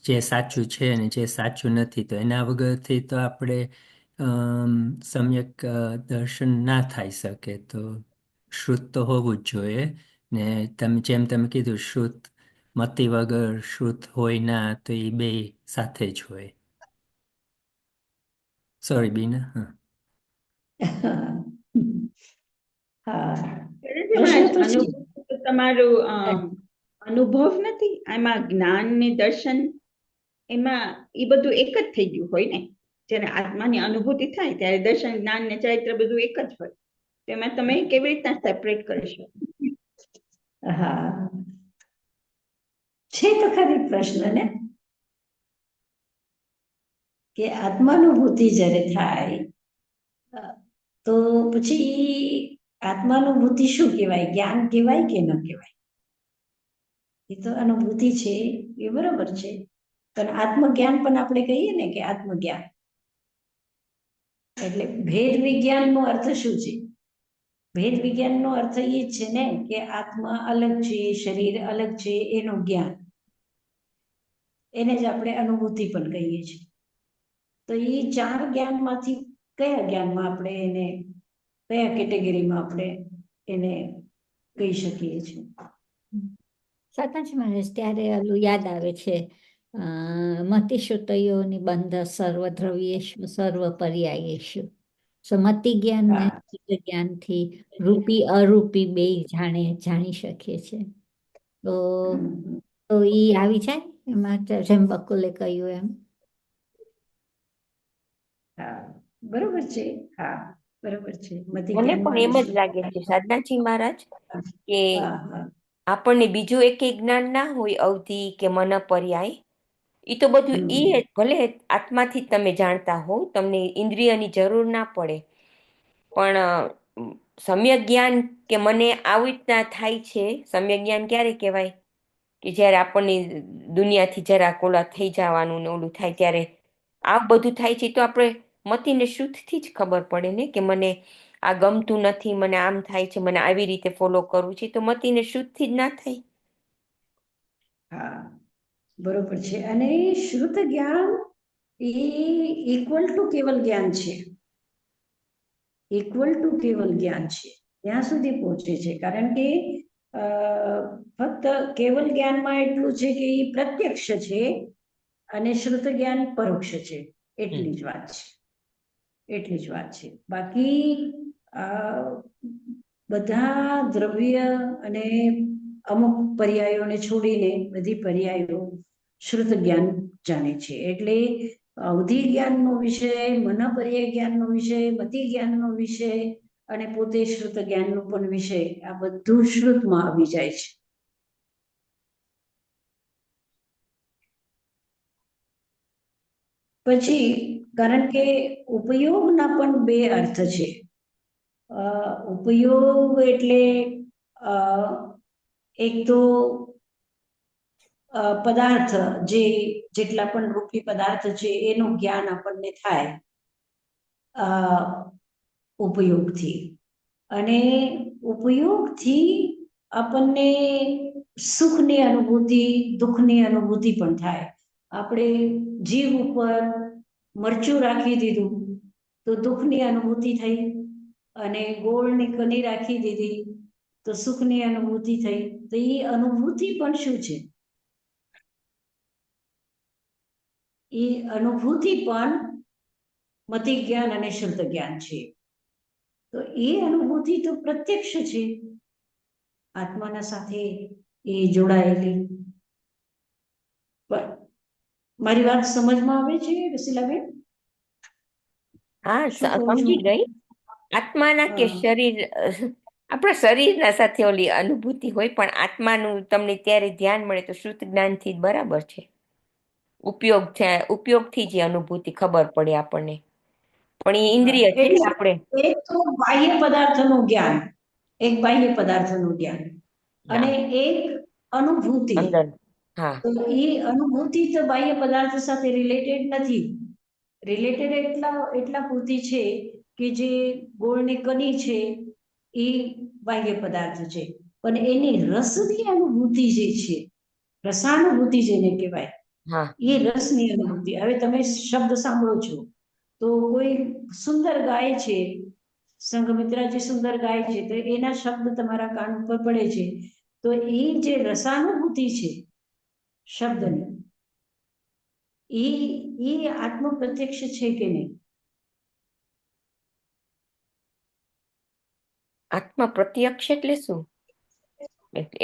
જે સાચું છે ને જે સાચું નથી, તો એના વગરથી તો આપણે સમ્યક દર્શન ના થઈ શકે. તો શુદ્ધ તો હોવું જ જોઈએ ને. જેમ તમે કીધું શુદ્ધ મતિ વગર શુદ્ધ હોય ના, તો એ બે સાથે જ હોય. સોરી બીના. તમારું અનુભવ નથી, આમાં જ્ઞાન ને દર્શન એમાં એ બધું એક જ થઈ ગયું હોય ને. જ્યારે આત્માની અનુભૂતિ થાય ત્યારે દર્શન, જ્ઞાન ને ચરિત્ર બધું એક જ હોય. તેમાં તમે કેવી રીતના સેપરેટ કરશો? હા, છે તો ખરી પ્રશ્ન ને, કે આત્માનુભૂતિ જ્યારે થાય તો પછી આત્માનુભૂતિ શું કહેવાય? જ્ઞાન કહેવાય કે ન કહેવાય? એ તો અનુભૂતિ છે, એ બરાબર છે, પણ આત્મજ્ઞાન પણ આપણે કહીએ ને કે આત્મજ્ઞાન એટલે ભેદ વિજ્ઞાનનો અર્થ શું છે? ભેદ વિજ્ઞાનનો અર્થ એ જ છે ને કે આત્મા અલગ છે, શરીર અલગ છે, એનું જ્ઞાન. એને જ આપણે અનુભૂતિ પણ કહીએ છીએ. તો એ ચાર જ્ઞાનમાંથી કયા જ્ઞાનમાં આપણે એને, કયા કેટેગરીમાં આપણે એને કહી શકીએ છીએ? સાચી મહારાજ, ત્યારે ઓલું યાદ આવે છે, મતિશુતયોની બંધ સર્વદ્રવ્યેશુ સર્વ પર્યાયેશુ. મતિ જ્ઞાન ને શુદ્ધ જ્ઞાનથી રૂપી અરૂપી બે જાણી શકીએ છે. તો એ આવી જાય એમાં, જેમ બકુલે કહ્યું એમ. હા, બરોબર છે. હા, બરોબર છે. મને પણ એમ જ લાગે છે સાધનાજી મહારાજ કે આપણને બીજું એક જ્ઞાન ના હોય, અવધિ કે મન પર્યાય, એ તો બધું એ ભલે આત્માથી તમે જાણતા હો, તમને ઇન્દ્રિયની જરૂર ના પડે, પણ સમ્યક જ્ઞાન કે મને આવી રીતના થાય છે. સમ્યક જ્ઞાન ક્યારે કહેવાય? કે જ્યારે આપણને દુનિયાથી જરા ઓલા થઈ જવાનું ને ઓલું થાય ત્યારે આ બધું થાય છે. તો આપણે મતિને શુદ્ધથી જ ખબર પડે ને કે મને આ ગમતું નથી, મને આમ થાય છે, મને આવી રીતે ફોલો કરવું છે. તો મતિને શુદ્ધથી જ ના થાય. હા, બરોબર છે. અને શુદ્ધ જ્ઞાન એ ઇક્વલ ટુ કેવલ જ્ઞાન છે, ઇક્વલ ટુ કેવલ જ્ઞાન છે, ત્યાં સુધી પહોંચે છે. કારણ કે ફક્ત કેવલ જ્ઞાનમાં એટલું છે કે એ પ્રત્યક્ષ છે અને શ્રુત જ્ઞાન પરોક્ષ છે, એટલી જ વાત છે, એટલી જ વાત છે. બાકી બધા દ્રવ્ય અને અમુક પર્યાયોને છોડીને બધી પર્યાયો શ્રુત જ્ઞાન જાણે છે. એટલે અવધિ જ્ઞાનનો વિષય, મનપર્યાય જ્ઞાનનો વિષય, મતિ જ્ઞાનનો વિષય અને પોતે શ્રુત જ્ઞાનનો પણ વિષય, આ બધું શ્રુતમાં આવી જાય છે. પછી કારણ કે ઉપયોગના પણ બે અર્થ છે. ઉપયોગ એટલે એક તો પદાર્થ, જે જેટલા પણ રૂપી પદાર્થ છે એનું જ્ઞાન આપણને થાય ઉપયોગથી, અને ઉપયોગથી આપણને સુખની અનુભૂતિ, દુઃખની અનુભૂતિ પણ થાય. આપણે જીવ ઉપર મરચું રાખી દીધું તો દુઃખની અનુભૂતિ થઈ, અને ગોળની કણી રાખી દીધી તો સુખની અનુભૂતિ થઈ. તો એ અનુભૂતિ પણ શું છે? એ અનુભૂતિ પણ મતિ જ્ઞાન અને શુદ્ધ જ્ઞાન છે. તો એ અનુભૂતિ તો પ્રત્યક્ષ છે, આત્માના સાથે એ જોડાયેલી. પણ મારી વાત સમજમાં આવે છે રસીલાબેન? હા, શું કહું છું? સમજી ગઈ. આત્માના કે શરીર, આપણા શરીરના સાથે ઓલી અનુભૂતિ હોય, પણ આત્માનું તમને ત્યારે ધ્યાન મળે તો શ્રુત જ્ઞાનથી જ બરાબર છે. ઉપયોગથી જે અનુભૂતિ ખબર પડે આપણને, પણ એ ઇન્દ્રિય છે એટલે આપણે એક તો બાહ્ય પદાર્થનું જ્ઞાન, એક બાહ્ય પદાર્થનું જ્ઞાન, અને એક અનુભૂતિ. અંદર. હા, તો એ અનુભૂતિ તો બાહ્ય પદાર્થ સાથે રિલેટેડ નથી. રિલેટેડ એટલા પૂરતી છે કે જે ગોળની કણી છે એ બાહ્ય પદાર્થ છે, પણ એની રસની અનુભૂતિ જે છે, રસાનુભૂતિ જેને કહેવાય, હા, એ રસની અનુભૂતિ. હવે તમે શબ્દ સાંભળો છો તો કોઈ સુંદર ગાય છે, સંઘમિત્રાજી સુંદર ગાય છે, તો એના શબ્દ તમારા કાન ઉપર પડે છે, તો એ જે રસાનુભૂતિ છે શબ્દની, એ આત્મ પ્રત્યક્ષ છે કે નહીં? આત્મા પ્રત્યક્ષ એટલે શું?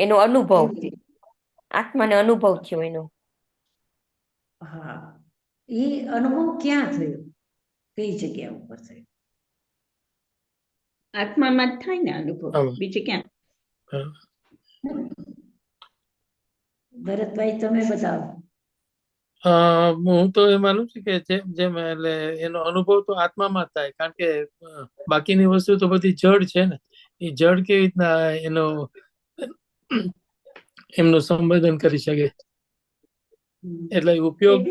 એનો અનુભવ, આત્માને અનુભવ થયો એનો. હા, એ અનુભવ ક્યાં થયો, કઈ જગ્યા ઉપર થયો? આત્મામાં જ થાય ને અનુભવ, બીજે ક્યાં? ભરતભાઈ, તમે બતાવો. હું તો એ માનું છું કે જેમ એટલે એનો અનુભવ તો આત્મામાં જ થાય, કારણ કે બાકીની વસ્તુ તો બધી જડ છે ને. એ જડ કેવી રીતના એમનું સંબોધન કરી શકે? એટલે ઉપયોગ.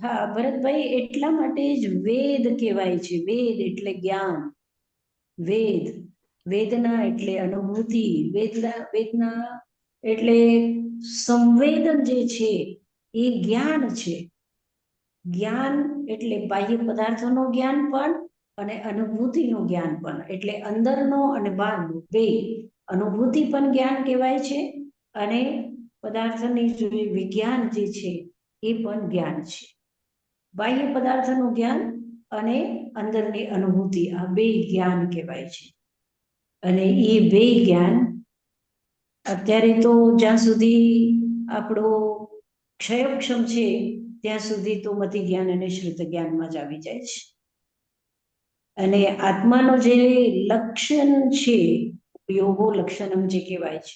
હા ભરતભાઈ, એટલા માટે જ વેદ કહેવાય છે. વેદ એટલે જ્ઞાન, વેદ, વેદના એટલે અનુભૂતિ, વેદના એટલે સંવેદન જે છે એ જ્ઞાન છે. જ્ઞાન એટલે બાહ્ય પદાર્થોનું જ્ઞાન પણ અને અનુભૂતિનું જ્ઞાન પણ, એટલે અંદરનો અને બહારનો બે. અનુભૂતિ પણ જ્ઞાન કહેવાય છે, અને પદાર્થની જે વિજ્ઞાન જે છે એ પણ જ્ઞાન છે. બાહ્ય પદાર્થનું જ્ઞાન અને અંદરની અનુભૂતિ, આ બે જ્ઞાન કહેવાય છે. અને એ બે જ્ઞાન અત્યારે તો જ્યાં સુધી આપણો ક્ષયક્ષમ છે ત્યાં સુધી તો મતિ જ્ઞાન અને શ્રુત જ્ઞાનમાં જ આવી જાય છે. અને આત્માનો જે લક્ષણ છે, ઉપયોગો લક્ષણમ જે કહેવાય છે,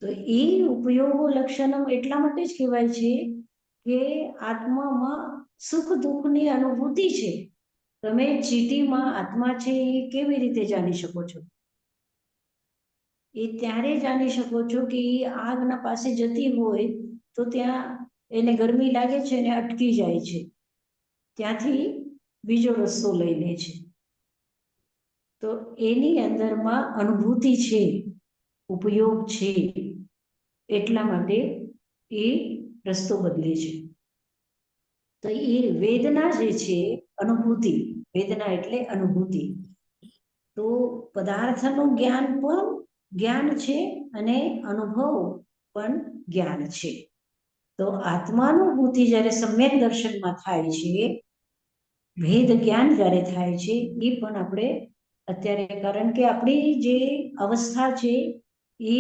તો એ ઉપયોગો લક્ષણમ એટલા માટે જ કહેવાય છે કે આત્મામાં સુખ દુઃખની અનુભૂતિ છે. તમે ચીટીમાં આત્મા છે એ કેવી રીતે જાણી શકો છો? એ ત્યારે જાણી શકો છો કે એ આગના પાસે જતી હોય તો ત્યાં એને ગરમી લાગે છે અને અટકી જાય છે, ત્યાંથી બીજો રસ્તો લઈ લે છે. તો એની અંદરમાં અનુભૂતિ છે, ઉપયોગ છે, એટલા માટે એ રસ્તો બદલે છે. તો એ વેદના જે છે, અનુભૂતિ, વેદના એટલે અનુભૂતિ. તો પદાર્થનું જ્ઞાન પણ જ્ઞાન છે અને અનુભવ પણ જ્ઞાન છે. તો આત્માનુભૂતિ જ્યારે સમ્યક દર્શનમાં થાય છે, ભેદ જ્ઞાન જ્યારે થાય છે, એ પણ આપણે અત્યારે, કારણ કે આપણી જે અવસ્થા છે એ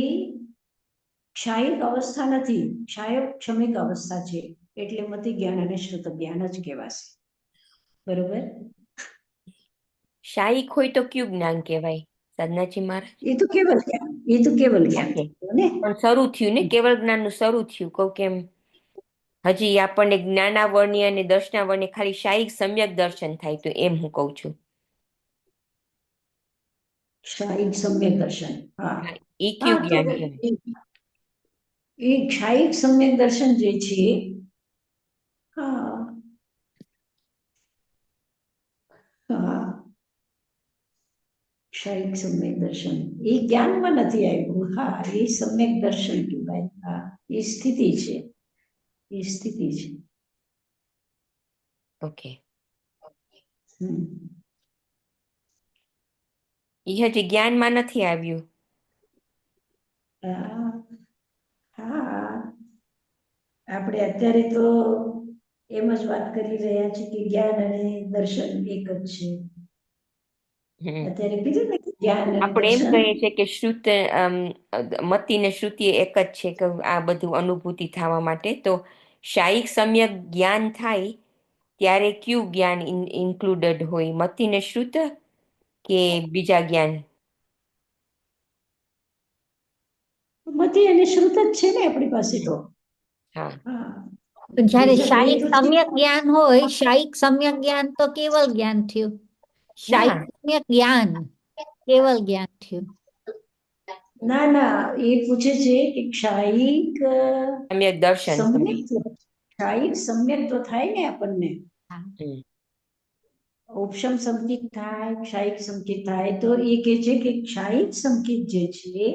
ક્ષાયિક અવસ્થા નથી, ક્ષાયક ક્ષમિક અવસ્થા છે, એટલે મતિ જ્ઞાન અને શ્રુત જ્ઞાન જ કહેવાશે. બરોબર? શાયિક હોય તો કયું જ્ઞાન કહેવાય સાધનાજી મહારાજ? એ તો કેવલ જ્ઞાન, એ તો કેવલ જ્ઞાન ઓકે. થયું ને. પણ શરૂ થયું ને, કેવળ જ્ઞાનનું શરૂ થયું. કહું કેમ હજી આપણને જ્ઞાનાવરણી અને દર્શનાવરણી ખાલી શાયિક સમ્યક દર્શન થાય, તો એમ હું કહું છું. ક્ષાયિક સમ્યક દર્શન, હા હા, એ હા, કયું તો જ્ઞાન કહેવાય? એ ક્ષાયિક સમ્યક દર્શન જે છે, હા હા, ક્ષાયિક સમ્યક દર્શન એ જ્ઞાનમાં નથી આવ્યું. હા, એ સમ્યક દર્શન કહેવાય. હા, એ સ્થિતિ છે, એ સ્થિતિ છે. ઓકે. હમ. એ હજી જ્ઞાનમાં નથી આવ્યું. હા હા, આપણે અત્યારે તો એમ જ વાત કરી રહ્યા છીએ કે જ્ઞાન અને દર્શન એક જ છે. હમ. અત્યારે કીધું ને કે જ્ઞાન અને આપણે એમ દર્શન. કહીએ છીએ કે શ્રુત મતિ ને શ્રુતિ એક જ છે, કે આ બધું અનુભૂતિ થવા માટે. તો શાયિક સમ્યક જ્ઞાન થાય ત્યારે કયું જ્ઞાન ઇન્ક્લુડેડ હોય? મતિ ને શ્રુત કે બીજા જ્ઞાન? મતિ અને શ્રુત જ છે ને આપણી પાસે તો. હા. હા, પણ જ્યારે બીજા બે શાયિક તો સમ્યક જ્ઞાન હોય, શાયિક સમ્યક જ્ઞાન તો કેવલ જ્ઞાન થયું. શાયિક ના, સમ્યક જ્ઞાન કેવલ જ્ઞાન થયું. ના ના, એ પૂછે છે કે ક્ષાયિક સમ્યક દર્શન. સમ્યક ક્ષાયિક સમ્યક તો થાય ને આપણને. હમ. ઉપશમ સંકિત થાય, ક્ષાયિક સંકિત થાય, તો એ કે છે કે ક્ષાયિક સંકિત જે છે,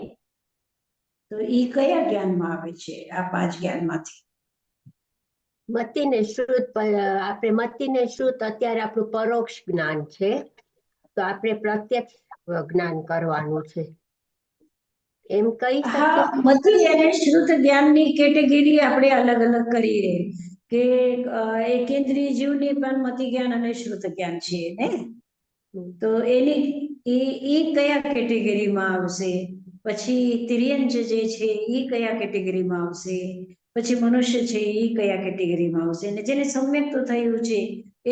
તો એ કયા જ્ઞાનમાં આવે છે આ 5 જ્ઞાનમાંથી? મતિ ને શ્રુત, આપણે મતિ ને શ્રુત અત્યારે આપણું પરોક્ષ જ્ઞાન છે, તો આપણે પ્રત્યક્ષ જ્ઞાન કરવાનું છે, એમ કહી શકીએ. હા, મતિ અને શ્રુત જ્ઞાનની કેટેગરી આપણે અલગ અલગ કરીએ કે એકેન્દ્રિય જીવની પણ મતિ જ્ઞાન અને શ્રુત જ્ઞાન છે ને. તો એની એ કયા કેટેગરીમાં આવશે? પછી તિર્યંચ જે છે એ કયા કેટેગરીમાં આવશે? પછી મનુષ્ય છે એ કયા કેટેગરીમાં આવશે? અને જેને સમ્યક તો થયું છે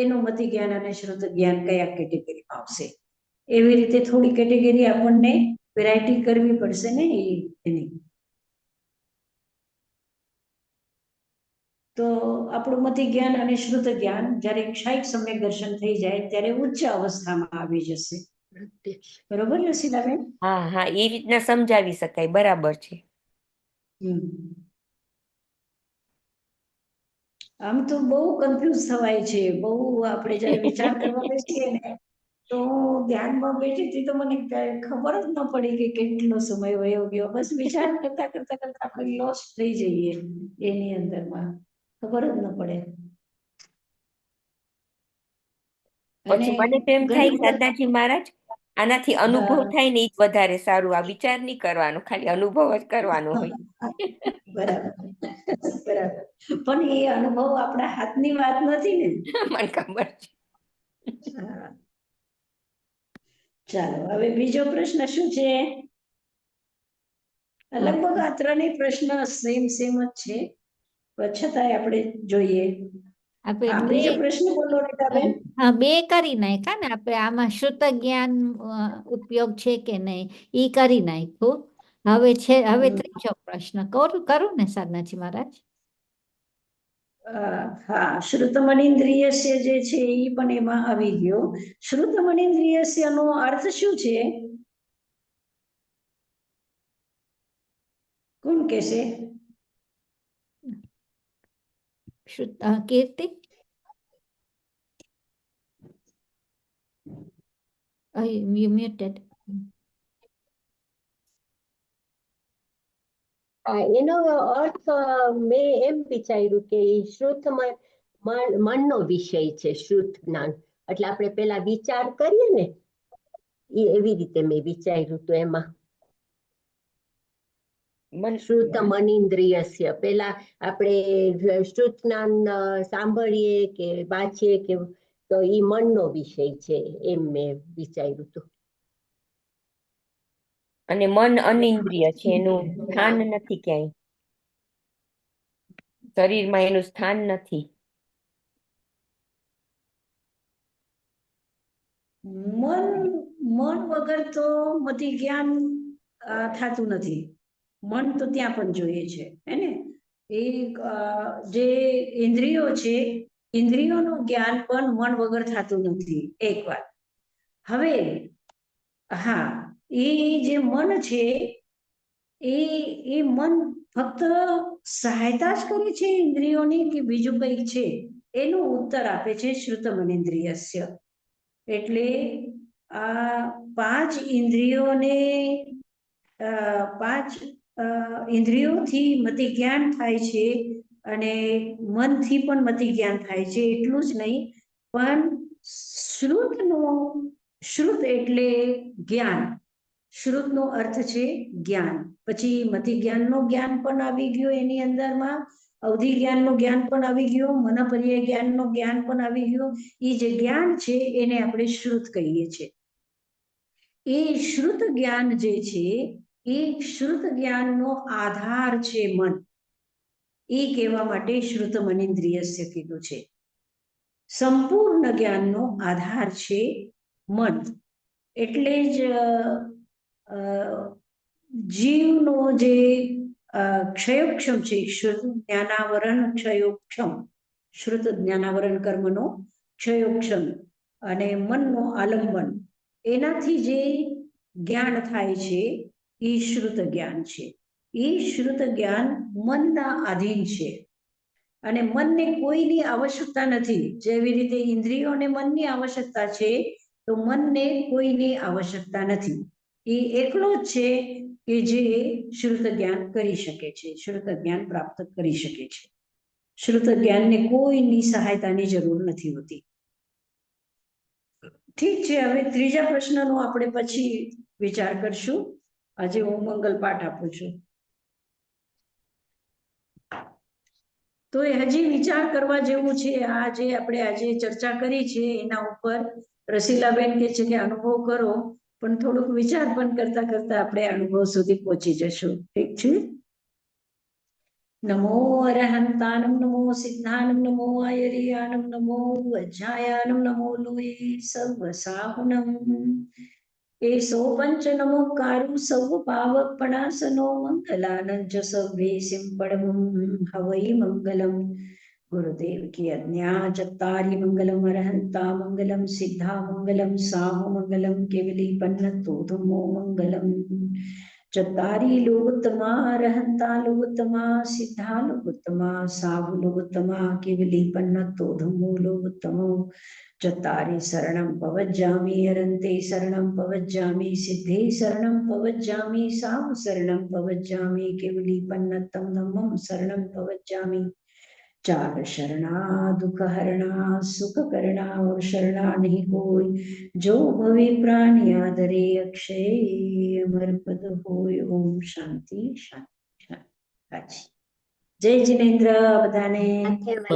એનું મતિ જ્ઞાન અને શ્રુત જ્ઞાન કયા કેટેગરીમાં આવશે? એવી રીતે થોડી કેટેગરી આપણને વેરાયટી કરવી પડશે ને એની. તો આપણું મતિ જ્ઞાન અને શ્રુત જ્ઞાન જ્યારે ક્ષાયિક સમ્યક દર્શન થઈ જાય ત્યારે ઉચ્ચ અવસ્થામાં આવી જશે. બરોબર રસીલાબેન? હા હા, એ રીતના સમજાવી શકાય. બરાબર છે. આમ તો બહુ કન્ફ્યુઝ થવાય છે, બહુ આપણે જયારે વિચાર કરવા બેસીએ ને તો ધ્યાનમાં બેઠી હતી તો મને ખબર જ ન પડી કે કેટલો સમય વયો ગયો. બસ વિચાર કરતા કરતા કરતા આપણે લોસ્ટ થઈ જઈએ એની અંદરમાં, ખબર જ ન પડે. પછી મને તો એમ થાય સાધનાજી મહારાજ, આનાથી અનુભવ થાય ને એ જ વધારે સારું. આ વિચાર નહીં કરવાનો, ખાલી અનુભવ જ કરવાનો હોય. બરાબર બરાબર, પણ એ અનુભવ આપણા હાથની વાત નથી ને. મને ખબર છે. ચાલો, હવે બીજો પ્રશ્ન શું છે? લગભગ આ ત્રણેય પ્રશ્ન સેમ જ છે, પણ છતાંય આપણે જોઈએ. આપણે બીજો પ્રશ્ન બોલો રીટાબેન. હા, 2 કરી નાખ્યા ને આપણે. આમાં શ્રુત જ્ઞાન ઉપયોગ છે કે નહીં ઈ કરી નાખ્યું. હવે ત્રીજો પ્રશ્ન કરું ને સાધનાજી મહારાજ? હા, શ્રુતમનીન્દ્રિયસ્ય જે છે એ પણ એમાં આવી ગયો. શ્રુતમનીન્દ્રિયસ્ય નો અર્થ શું છે? કોણ કહેશે? કીર્તિ? You muted. એનો અર્થ મેં એમ વિચાર્યું કે શ્રુતમાં મનનો વિષય છે, શ્રુત જ્ઞાન. એટલે આપણે પેલા વિચાર કરીએ ને એવી રીતે મેં વિચાર્યું હતું. એમાં શ્રુત મનીન્દ્રિયસ્ય, પેલા આપણે શ્રુત જ્ઞાન સાંભળીએ કે વાંચીએ કે તો ઈ મનનો વિષય છે, એમ મેં વિચાર્યું હતું. અને મન અનિંદ્રિય છે, એનું સ્થાન નથી ક્યાંય, શરીરમાં એનું સ્થાન નથી. મન વગર તો મતિ જ્ઞાન થતું નથી. મન તો ત્યાં પણ જોઈએ છે હે ને. એ જે ઇન્દ્રિયો છે, ઇન્દ્રિયોનું જ્ઞાન પણ મન વગર થતું નથી. એક વાત. હવે હા, એ જે મન છે એ મન ફક્ત સહાયતા જ કરે છે ઇન્દ્રિયોની કે બીજું કંઈક છે, એનો ઉત્તર આપે છે શ્રુતમનેન્દ્રિયસ્ય. એટલે આ પાંચ ઇન્દ્રિયોને પાંચ ઇન્દ્રિયોથી મતિ જ્ઞાન થાય છે અને મનથી પણ મતિ જ્ઞાન થાય છે. એટલું જ નહીં, પણ શ્રુત એટલે જ્ઞાન. શ્રુતનો અર્થ છે જ્ઞાન. પછી મતિ જ્ઞાનનો જ્ઞાન પણ આવી ગયો એની અંદરમાં, અવધિ જ્ઞાનનું જ્ઞાન પણ આવી ગયું, મનપર્યાય જ્ઞાનનું જ્ઞાન પણ આવી ગયું. એ જે જ્ઞાન છે એને આપણે શ્રુત કહીએ છીએ. એ શ્રુત જ્ઞાન જે છે એ શ્રુત જ્ઞાનનો આધાર છે મન. એ કહેવા માટે શ્રુતમનેન્દ્રિયસ્ય કીધું છે. સંપૂર્ણ જ્ઞાનનો આધાર છે મન. એટલે જ જીવનો જે ક્ષયોક્ષમ છે, શ્રુત જ્ઞાનાવરણ ક્ષયોક્ષમ, શ્રુત જ્ઞાનાવરણ કર્મનો ક્ષયોક્ષમ અને મનનો આલંબન, એનાથી જે જ્ઞાન થાય છે એ શ્રુત જ્ઞાન છે. એ શ્રુત જ્ઞાન મનના આધીન છે અને મનને કોઈની આવશ્યકતા નથી. જેવી રીતે ઇન્દ્રિયોને મનની આવશ્યકતા છે, તો મનને કોઈની આવશ્યકતા નથી. એ એકલો જ છે કે જે શ્રુત જ્ઞાન કરી શકે છે, શ્રુત જ્ઞાન પ્રાપ્ત કરી શકે છે. શ્રુત જ્ઞાનને કોઈની સહાયતાની જરૂર નથી હોતી. ઠીક છે, હવે ત્રીજા પ્રશ્નનો આપણે પછી વિચાર કરશું. આજે હું મંગલ પાઠ આપું છું. તો એ હજી વિચાર કરવા જેવું છે. આ જે આપણે આજે ચર્ચા કરી છે એના ઉપર રસીલાબેન કે છે કે અનુભવ કરો, પણ થોડુંક વિચાર પણ કરતા કરતા આપણે અનુભવ સુધી પહોંચી જશું. ઠીક છે. નમો અરહંતાનમ, નમો સિદ્ધાનમ, નમો આયરિયાનમ, નમો વજ્જાયાનમ, નમો લોહી સર્વ સાહુનમ. એસો પંચ નમોકારુ સૌ પાવપણાસનો મંગલાનંદ સર્વે સિંપડમ હવૈ મંગલમ. ગુરુદેવ કી આજ્ઞા. ચત્તારી મંગલમ અરહંતા મંગલમ, સિદ્ધા મંગલમ, સાહુ મંગલમ, કેવલી પન્નતો ધમ્મો મંગલમ. ચત્તારી લોકોત્તમા, અરહંતા લોકોત્તમા, સિદ્ધા લોકોત્તમા, સાહુ લોકોત્તમા, કેવલી પન્નતો ધમ્મો લોકોત્તમો. ચત્તારી શરણમ પવજ્જામિ, અરન્તે શરણમ પવજ્જામિ, સિદ્ધે શરણમ પવજ્જામિ, સાહુ શરણમ પવજ્જામિ, કેવલી પન્નતમ ધમ્મમ શરણમ પવજ્જામિ. ચાર શરણા દુઃખ હરણા, સુખ કરણા और शरणा नहीं कोई, जो भवे प्राणी आदरे अक्षय अमर पद होय. ओम शांति शांति शांति. જય જિનેન્દ્ર બધાને.